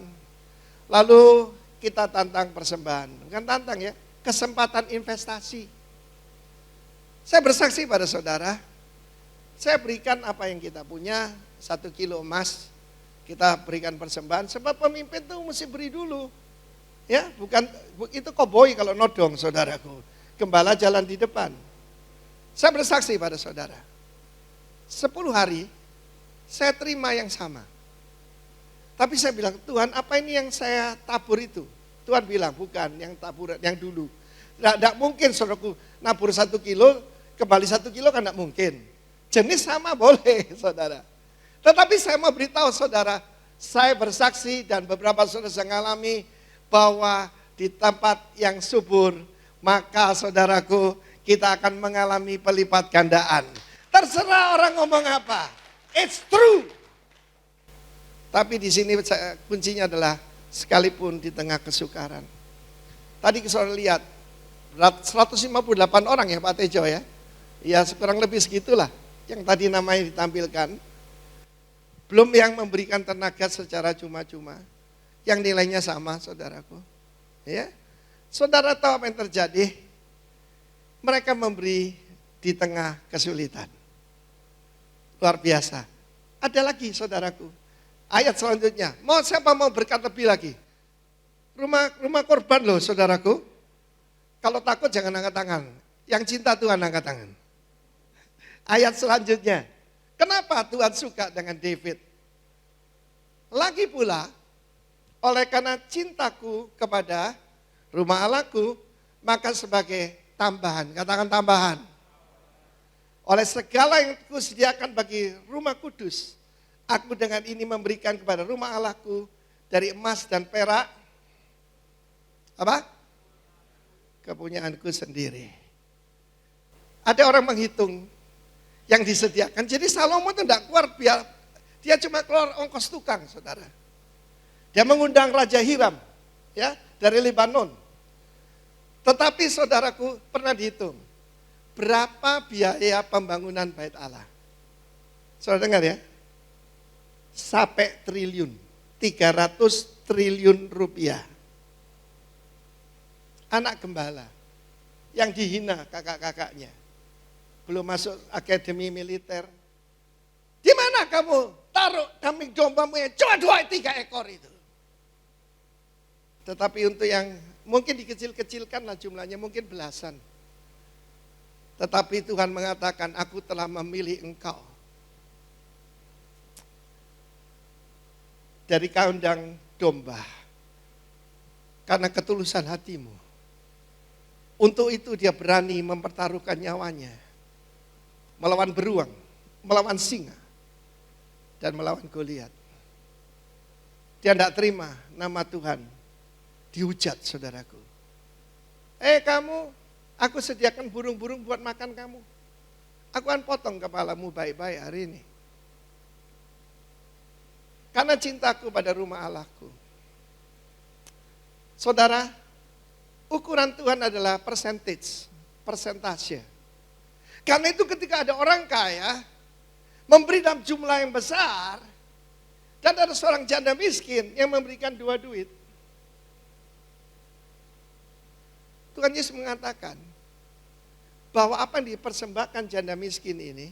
Lalu kita tantang persembahan. Bukan tantang ya, kesempatan investasi. Saya bersaksi pada saudara, saya berikan apa yang kita punya, 1 kilo emas. Kita berikan persembahan, sebab pemimpin itu mesti beri dulu. Ya, bukan itu koboi kalau nodong saudaraku. Gembala jalan di depan. Saya bersaksi pada saudara. 10 hari saya terima yang sama. Tapi saya bilang, Tuhan, apa ini yang saya tabur itu? Tuhan bilang, bukan yang taburan yang dulu. Tidak mungkin saudaraku nabur 1 kilo, kembali 1 kilo kan tidak mungkin. Jenis sama boleh saudara. Tetapi saya mau beritahu saudara, saya bersaksi dan beberapa saudara yang mengalami bahwa di tempat yang subur, maka saudaraku kita akan mengalami pelipat gandaan. Terserah orang ngomong apa, it's true. Tapi di sini kuncinya adalah sekalipun di tengah kesukaran. Tadi saudara lihat 158 orang ya Pak Tejo ya. Ya kurang lebih segitulah yang tadi namanya ditampilkan. Belum yang memberikan tenaga secara cuma-cuma. Yang nilainya sama saudaraku. Ya. Saudara tahu apa yang terjadi? Mereka memberi di tengah kesulitan. Luar biasa. Ada lagi saudaraku. Ayat selanjutnya. Siapa mau berkat lebih lagi? Rumah korban loh saudaraku. Kalau takut jangan angkat tangan. Yang cinta Tuhan angkat tangan. Ayat selanjutnya. Kenapa Tuhan suka dengan David? Lagi pula, oleh karena cintaku kepada rumah Allahku, maka sebagai tambahan, katakan tambahan. Oleh segala yang kusediakan bagi rumah kudus, aku dengan ini memberikan kepada rumah Allahku dari emas dan perak, apa? Kepunyaanku sendiri. Ada orang menghitung yang disediakan. Jadi Salomo itu tidak keluar biar dia cuma keluar ongkos tukang, saudara. Dia mengundang Raja Hiram, ya, dari Lebanon. Tetapi saudaraku pernah dihitung berapa biaya pembangunan Bait Allah. Saudara dengar ya? Sampai triliun, 300 triliun rupiah. Anak gembala yang dihina kakak-kakaknya. Belum masuk akademi militer. Di mana kamu taruh kambing dombamu yang cuma 2-3 ekor itu? Tetapi untuk yang mungkin dikecil-kecilkan lah jumlahnya, mungkin belasan. Tetapi Tuhan mengatakan, aku telah memilih engkau. Dari kandang domba. Karena ketulusan hatimu. Untuk itu dia berani mempertaruhkan nyawanya. Melawan beruang, melawan singa. Dan melawan Goliat. Dia tidak terima nama Tuhan dihujat saudaraku. Kamu, aku sediakan burung-burung buat makan kamu. Aku akan potong kepalamu baik-baik hari ini. Karena cintaku pada rumah Allahku. Saudara, ukuran Tuhan adalah persentase. Karena itu ketika ada orang kaya, memberi dalam jumlah yang besar, dan ada seorang janda miskin yang memberikan 2 duit. Tuhan Yesus mengatakan bahwa apa yang dipersembahkan janda miskin ini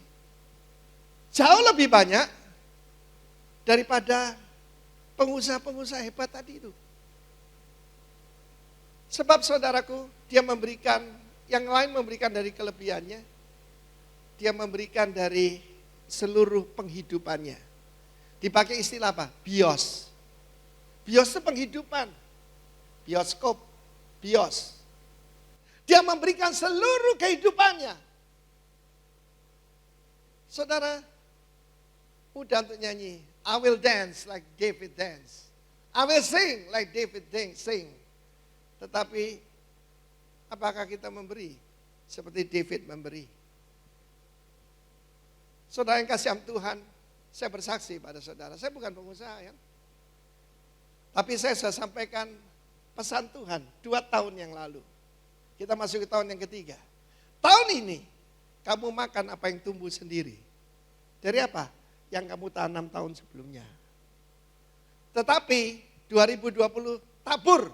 jauh lebih banyak daripada pengusaha-pengusaha hebat tadi itu. Sebab saudaraku, dia memberikan, yang lain memberikan dari kelebihannya, dia memberikan dari seluruh penghidupannya. Dipakai istilah apa? Bios. Bios itu penghidupan. Bioskop, bios. Dia memberikan seluruh kehidupannya. Saudara, mudah untuk nyanyi. I will dance like David dance. I will sing like David sing. Tetapi, apakah kita memberi seperti David memberi? Saudara yang kasih Tuhan, saya bersaksi pada saudara. Saya bukan pengusaha ya. Tapi saya sudah sampaikan pesan Tuhan 2 tahun yang lalu. Kita masuk ke tahun yang ketiga. Tahun ini, kamu makan apa yang tumbuh sendiri. Dari apa? Yang kamu tanam tahun sebelumnya. Tetapi 2020 tabur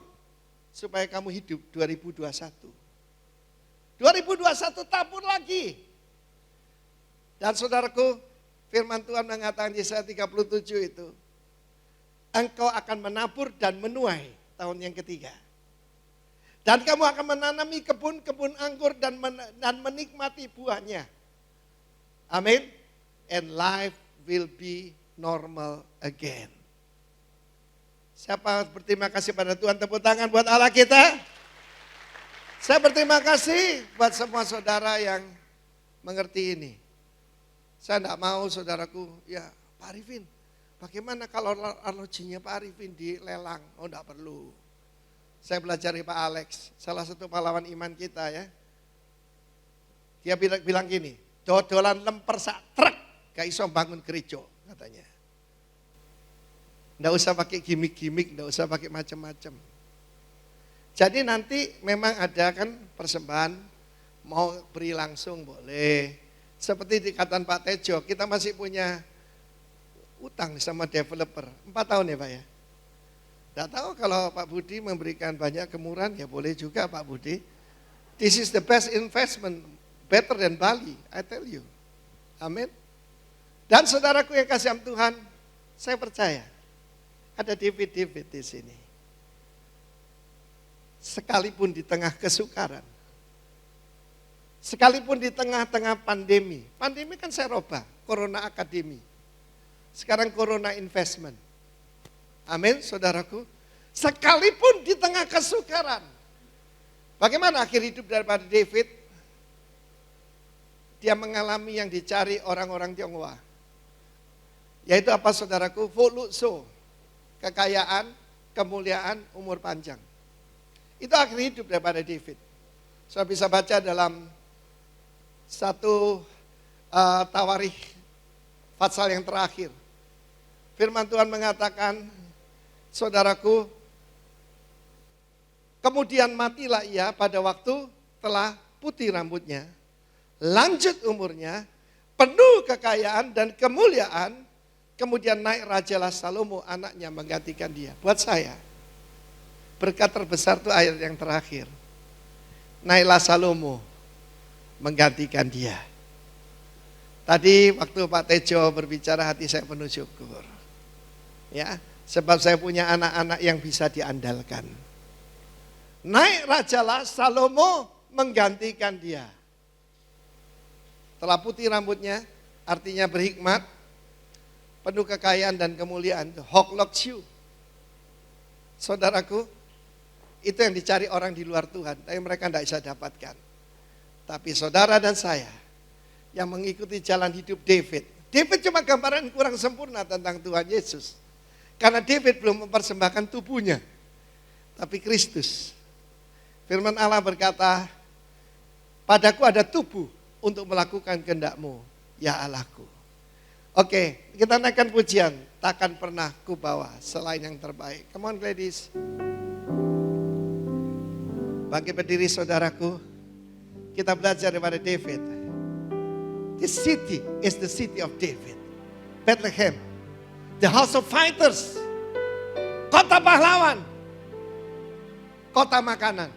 supaya kamu hidup 2021. 2021 tabur lagi. Dan saudaraku, firman Tuhan mengatakan di Yesaya 37 itu, engkau akan menabur dan menuai tahun yang ketiga. Dan kamu akan menanami kebun-kebun anggur dan menikmati buahnya. Amin. And life will be normal again. Siapa berterima kasih pada Tuhan? Tepuk tangan buat Allah kita. Saya berterima kasih buat semua saudara yang mengerti ini. Saya tidak mau saudaraku, ya Pak Arifin, bagaimana kalau arlojinya Pak Arifin dilelang? Oh tidak perlu. Saya belajar dari Pak Alex, salah satu pahlawan iman kita ya. Dia bilang gini, dodolan lemper sak truk, gak iso bangun gereja katanya. Nggak usah pakai gimmick-gimmick, nggak usah pakai macam-macam. Jadi nanti memang ada kan persembahan, mau beri langsung boleh. Seperti dikatakan Pak Tejo, kita masih punya utang sama developer. 4 tahun ya Pak ya. Tidak tahu kalau Pak Budi memberikan banyak kemurahan, ya boleh juga Pak Budi. This is the best investment, better than Bali, I tell you. Amin. Dan saudaraku yang kasih Tuhan, saya percaya ada David di sini. Sekalipun di tengah kesukaran, sekalipun di tengah-tengah pandemi. Pandemi kan saya robah, Corona Academy. Sekarang Corona Investment. Amin, saudaraku. Sekalipun di tengah kesukaran. Bagaimana akhir hidup daripada David? Dia mengalami yang dicari orang-orang Tionghoa. Yaitu apa saudaraku? Volukso. Kekayaan, kemuliaan, umur panjang. Itu akhir hidup daripada David. Saya bisa baca dalam satu Tawarikh pasal yang terakhir. Firman Tuhan mengatakan, saudaraku, kemudian matilah ia pada waktu telah putih rambutnya, lanjut umurnya, penuh kekayaan dan kemuliaan, kemudian naik rajalah Salomo anaknya menggantikan dia. Buat saya, berkat terbesar itu ayat yang terakhir. Naiklah Salomo menggantikan dia. Tadi waktu Pak Tejo berbicara hati saya penuh syukur. Ya, sebab saya punya anak-anak yang bisa diandalkan. Naik rajalah Salomo menggantikan dia. Telah putih rambutnya, artinya berhikmat, penuh kekayaan dan kemuliaan. Hoklokshu. Saudaraku, itu yang dicari orang di luar Tuhan, tapi mereka tidak bisa dapatkan. Tapi saudara dan saya yang mengikuti jalan hidup David. David cuma gambaran kurang sempurna tentang Tuhan Yesus. Karena David belum mempersembahkan tubuhnya. Tapi Kristus. Firman Allah berkata, padaku ada tubuh untuk melakukan kehendak-Mu, ya Allahku. Oke, kita naikkan pujian. Takkan pernah ku bawa selain yang terbaik. Come on ladies. Bangkit berdiri saudaraku. Kita belajar daripada David. This city is the city of David. Bethlehem. The house of fighters. Kota pahlawan. Kota makanan.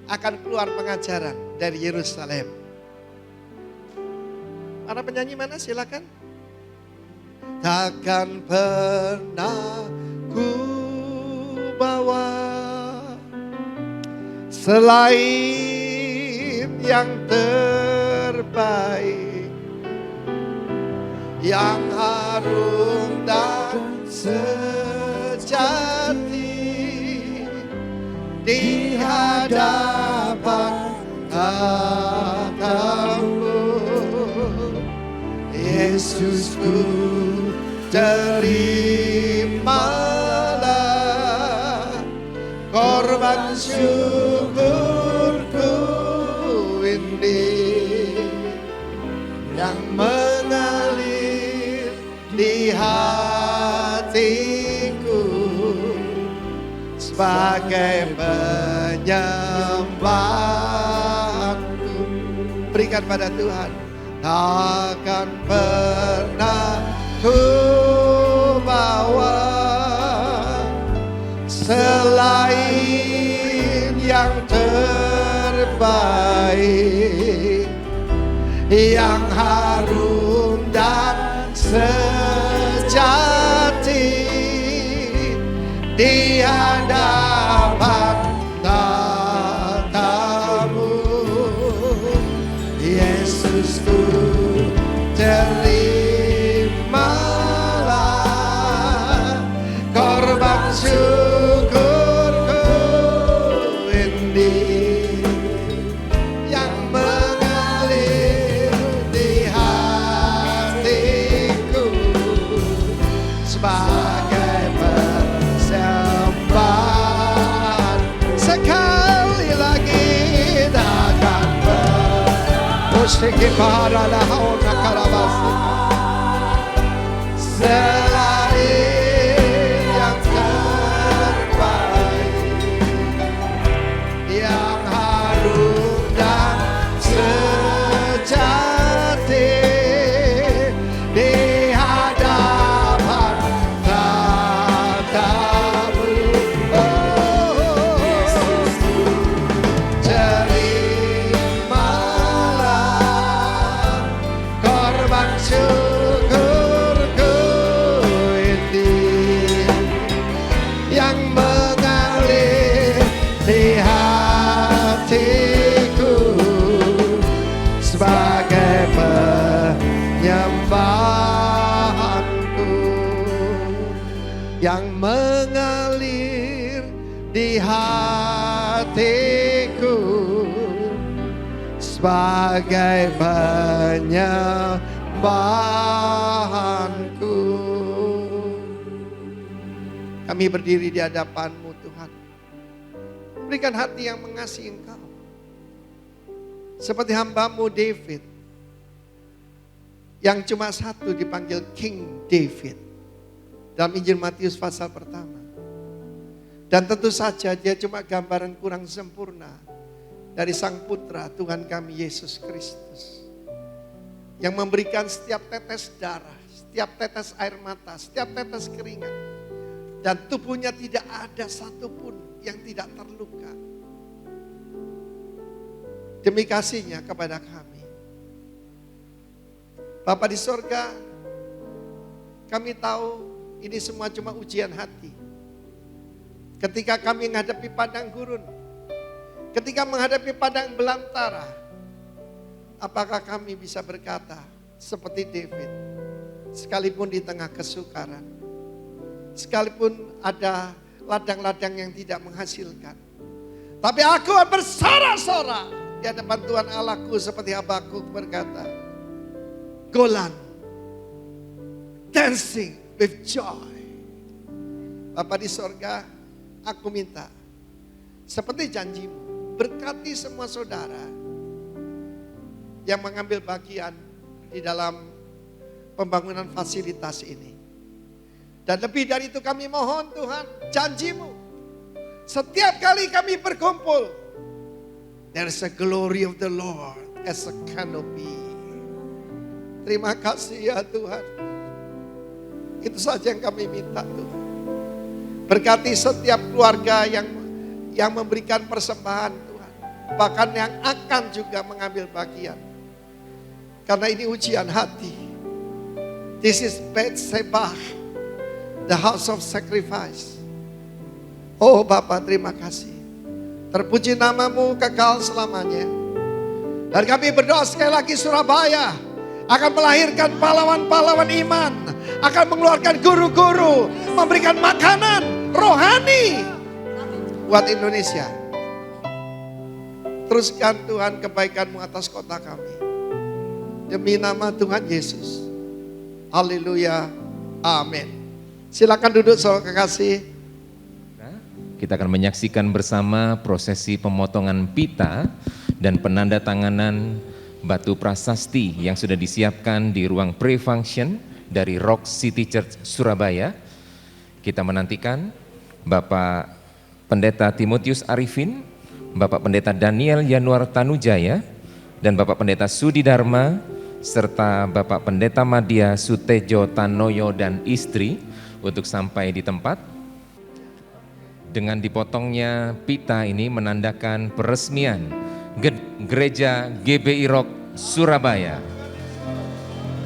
Akan keluar pengajaran dari Yerusalem. Para penyanyi mana silakan. Takkan pernah ku bawa selain yang terbaik, yang harum dan sejati, di hadapan tatamu. Yesusku, terimalah korban syukurku ini yang mengalir di hatiku sebagai penyembahanku. Berikan pada Tuhan. Takkan pernah ku bawa selain yang terbaik, yang harum dan sejati di hadapan tatamu. Yesusku, terimalah korban syukurku ini yang mengalir di hatiku sebagai persembahan. Sekali lagi takkan musik para lahon karabasi selain yang terbaik, yang harum dan sejati di hadapan tatamu. Terimalah korban syukurku ini yang mengalir di hatiku sebagai penyembahanku, yang mengalir di hatiku sebagai penyembahanku. Kami berdiri di hadapan-Mu Tuhan. Berikan hati yang mengasihi Engkau. Seperti hamba-Mu David, yang cuma satu dipanggil King David dalam Injil Matius pasal pertama. Dan tentu saja dia cuma gambaran kurang sempurna dari Sang Putra Tuhan kami Yesus Kristus, yang memberikan setiap tetes darah, setiap tetes air mata, setiap tetes keringat, dan tubuhnya tidak ada satupun yang tidak terluka. Demi kasihnya kepada kami. Bapa di sorga, kami tahu ini semua cuma ujian hati. Ketika kami menghadapi padang gurun, ketika menghadapi padang belantara, apakah kami bisa berkata seperti David, sekalipun di tengah kesukaran, sekalipun ada ladang-ladang yang tidak menghasilkan, tapi aku bersorak-sorak di hadapan Tuhan Allahku, seperti Habakuk berkata, Golan, dancing with joy. Bapa di sorga, aku minta seperti janjimu, berkati semua saudara yang mengambil bagian di dalam pembangunan fasilitas ini. Dan lebih dari itu kami mohon Tuhan, janjimu, setiap kali kami berkumpul, there's a glory of the Lord as a canopy. Terima kasih ya Tuhan. Itu saja yang kami minta Tuhan. Berkati setiap keluarga yang memberikan persembahan Tuhan. Bahkan yang akan juga mengambil bagian. Karena ini ujian hati. This is Bethseba, the house of sacrifice. Oh Bapa, terima kasih. Terpuji namamu kekal selamanya. Dan kami berdoa sekali lagi, Surabaya akan melahirkan pahlawan-pahlawan iman, akan mengeluarkan guru-guru, memberikan makanan rohani buat Indonesia. Teruskan Tuhan kebaikan-Mu atas kota kami. Demi nama Tuhan Yesus. Haleluya. Amin. Silakan duduk saudara kekasih. Kita akan menyaksikan bersama prosesi pemotongan pita dan penandatanganan batu prasasti yang sudah disiapkan di ruang pre-function dari Rock City Church Surabaya. Kita menantikan Bapak Pendeta Timotius Arifin, Bapak Pendeta Daniel Yanuar Tanujaya, dan Bapak Pendeta Sudi Dharma, serta Bapak Pendeta Madya Sutejo Tanoyo dan istri untuk sampai di tempat. Dengan dipotongnya pita ini menandakan peresmian Gereja GBI Rock Surabaya.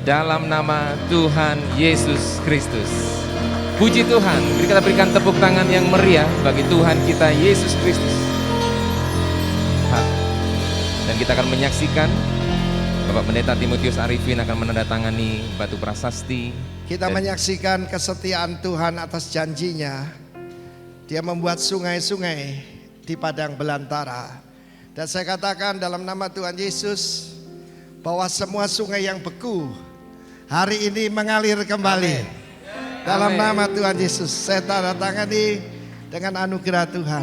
Dalam nama Tuhan Yesus Kristus. Puji Tuhan, mari kita berikan tepuk tangan yang meriah bagi Tuhan kita Yesus Kristus. Dan kita akan menyaksikan Bapak Pendeta Timotius Arifin akan menandatangani batu prasasti. Kita menyaksikan kesetiaan Tuhan atas janjinya. Dia membuat sungai-sungai di padang belantara. Dan saya katakan dalam nama Tuhan Yesus bahwa semua sungai yang beku hari ini mengalir kembali. Dalam nama Tuhan Yesus saya tanda tangani dengan anugerah Tuhan.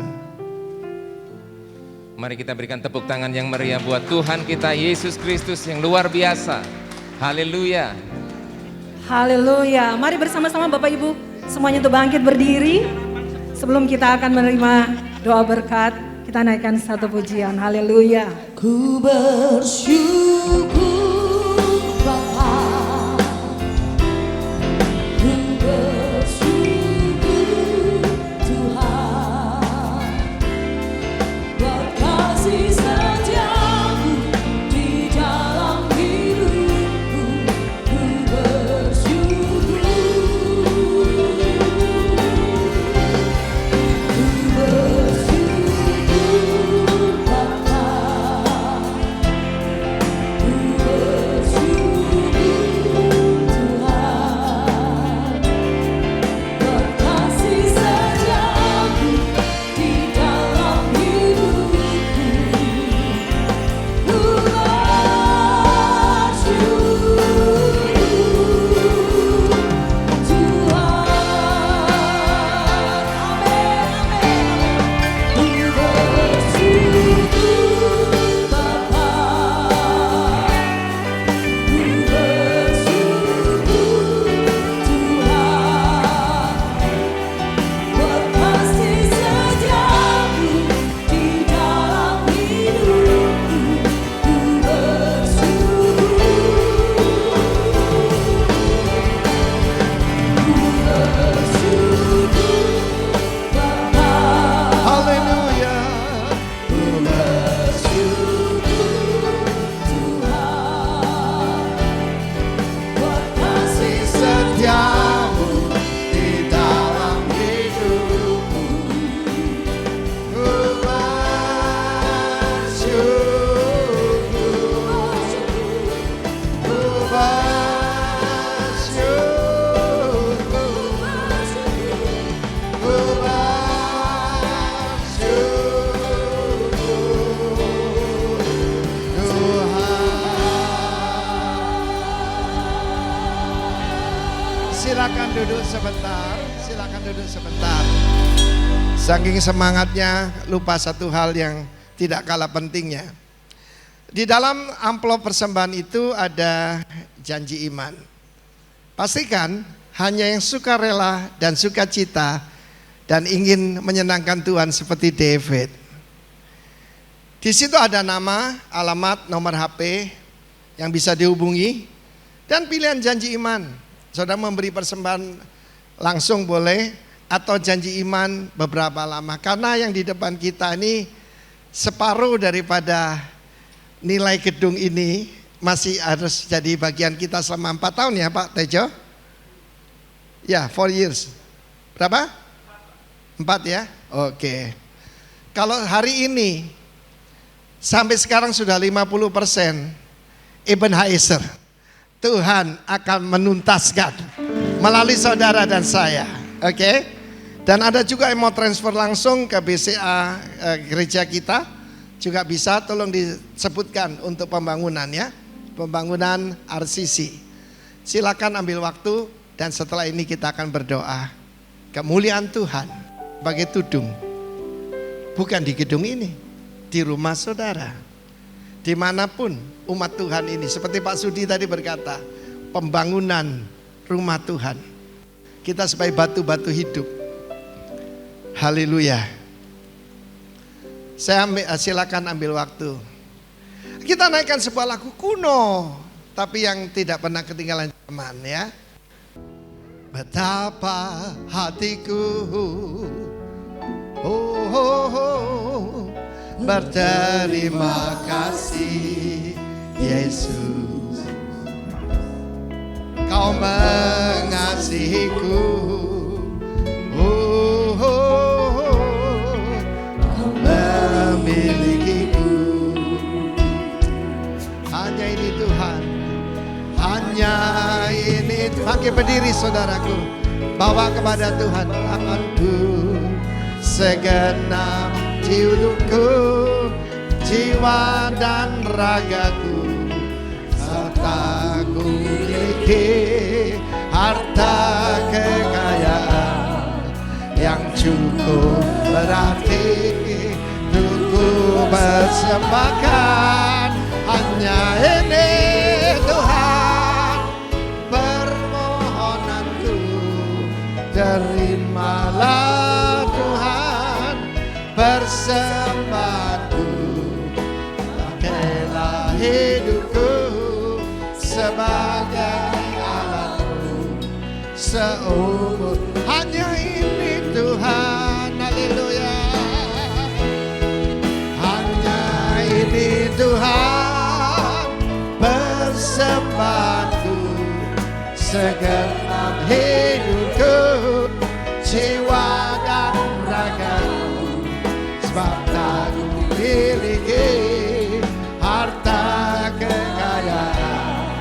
Mari kita berikan tepuk tangan yang meriah buat Tuhan kita Yesus Kristus yang luar biasa. Haleluya. Haleluya. Mari bersama-sama Bapak Ibu semuanya untuk bangkit berdiri. Sebelum kita akan menerima doa berkat, kita naikkan satu pujian. Haleluya. Ku bersyukur Bapa, ku bersyukur Tuhan, buat kasih setiamu di dalam hidupku. Ku bersyukur. Silakan duduk sebentar, silakan duduk sebentar. Saking semangatnya lupa satu hal yang tidak kalah pentingnya. Di dalam amplop persembahan itu ada janji iman. Pastikan hanya yang sukarela dan sukacita dan ingin menyenangkan Tuhan seperti David. Di situ ada nama, alamat, nomor HP yang bisa dihubungi dan pilihan janji iman. Saudara memberi persembahan langsung boleh atau janji iman beberapa lama. Karena yang di depan kita ini separuh daripada nilai gedung ini masih harus jadi bagian kita selama 4 tahun ya Pak Tejo? Ya, 4 years. Berapa? 4 ya? Oke. Kalau hari ini sampai sekarang sudah 50% Ebenezer. Tuhan akan menuntaskan melalui saudara dan saya. Oke? Dan ada juga yang mau transfer langsung ke BCA gereja kita, juga bisa, tolong disebutkan untuk pembangunan ya, pembangunan RCC. Silakan ambil waktu dan setelah ini kita akan berdoa. Kemuliaan Tuhan bagai tudung, bukan di gedung ini, di rumah saudara, dimanapun umat Tuhan ini. Seperti Pak Sudi tadi berkata, pembangunan rumah Tuhan. Kita sebagai batu-batu hidup. Haleluya. Silakan ambil waktu. Kita naikkan sebuah lagu kuno, tapi yang tidak pernah ketinggalan zaman ya. Betapa hatiku berterima kasih Yesus, Kau mengasihiku, Kau memilikiku. Hanya ini Tuhan, hanya ini Tuhan. Bangkit berdiri saudaraku, bawa kepada Tuhan amanku, segenap hidupku, jiwa dan ragaku, serta ku miliki harta kekayaan yang cukup berarti untuk ku persembahkan. Hanya ini Tuhan permohonanku, terimalah Tuhan persembahanku, pakailah hidupku sebagai alatmu seumur. Hanya ini Tuhan, haleluya. Hanya ini Tuhan persembahanku, segenap hidupku, jiwa dan ragaku, sebab tak memiliki harta kekayaan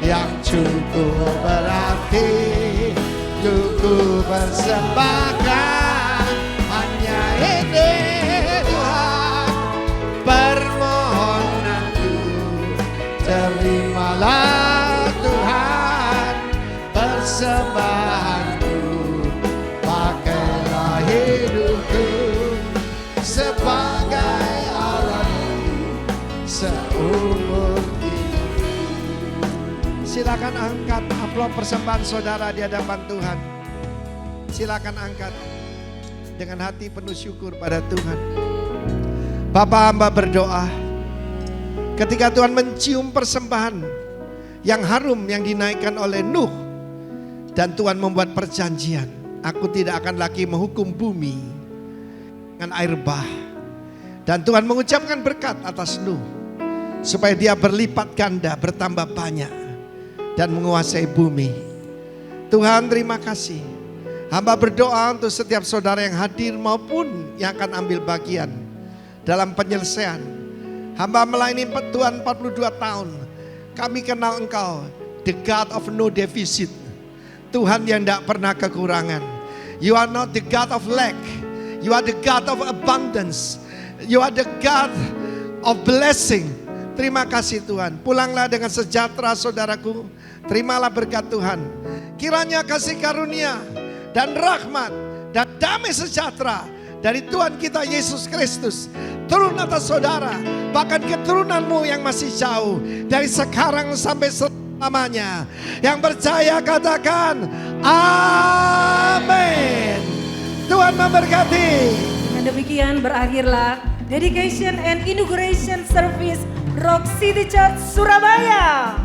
yang cukup berarti untuk ku persembahkan. Hanya ini Tuhan permohonanku, terimalah Tuhan persembahanku, pakailah hidupku sebagai alatmu seumur hidupku. Silakan angkat amplop persembahan saudara di hadapan Tuhan. Silakan angkat dengan hati penuh syukur pada Tuhan. Bapa, hamba berdoa, ketika Tuhan mencium persembahan yang harum yang dinaikkan oleh Nuh, dan Tuhan membuat perjanjian, aku tidak akan lagi menghukum bumi dengan air bah. Dan Tuhan mengucapkan berkat atas Nuh, supaya dia berlipat ganda, bertambah banyak, dan menguasai bumi. Tuhan, terima kasih. Hamba berdoa untuk setiap saudara yang hadir maupun yang akan ambil bagian dalam penyelesaian. Hamba melayani Tuhan 42 tahun. Kami kenal Engkau, the God of no deficit. Tuhan yang tidak pernah kekurangan. You are not the God of lack. You are the God of abundance. You are the God of blessing. Terima kasih Tuhan. Pulanglah dengan sejahtera saudaraku. Terimalah berkat Tuhan. Kiranya kasih karunia dan rahmat dan damai sejahtera dari Tuhan kita Yesus Kristus turun atas saudara, bahkan keturunanmu yang masih jauh, dari sekarang sampai selamanya. Yang percaya katakan amin. Tuhan memberkati. Dengan demikian berakhirlah dedication and inauguration service Rock City Church Surabaya.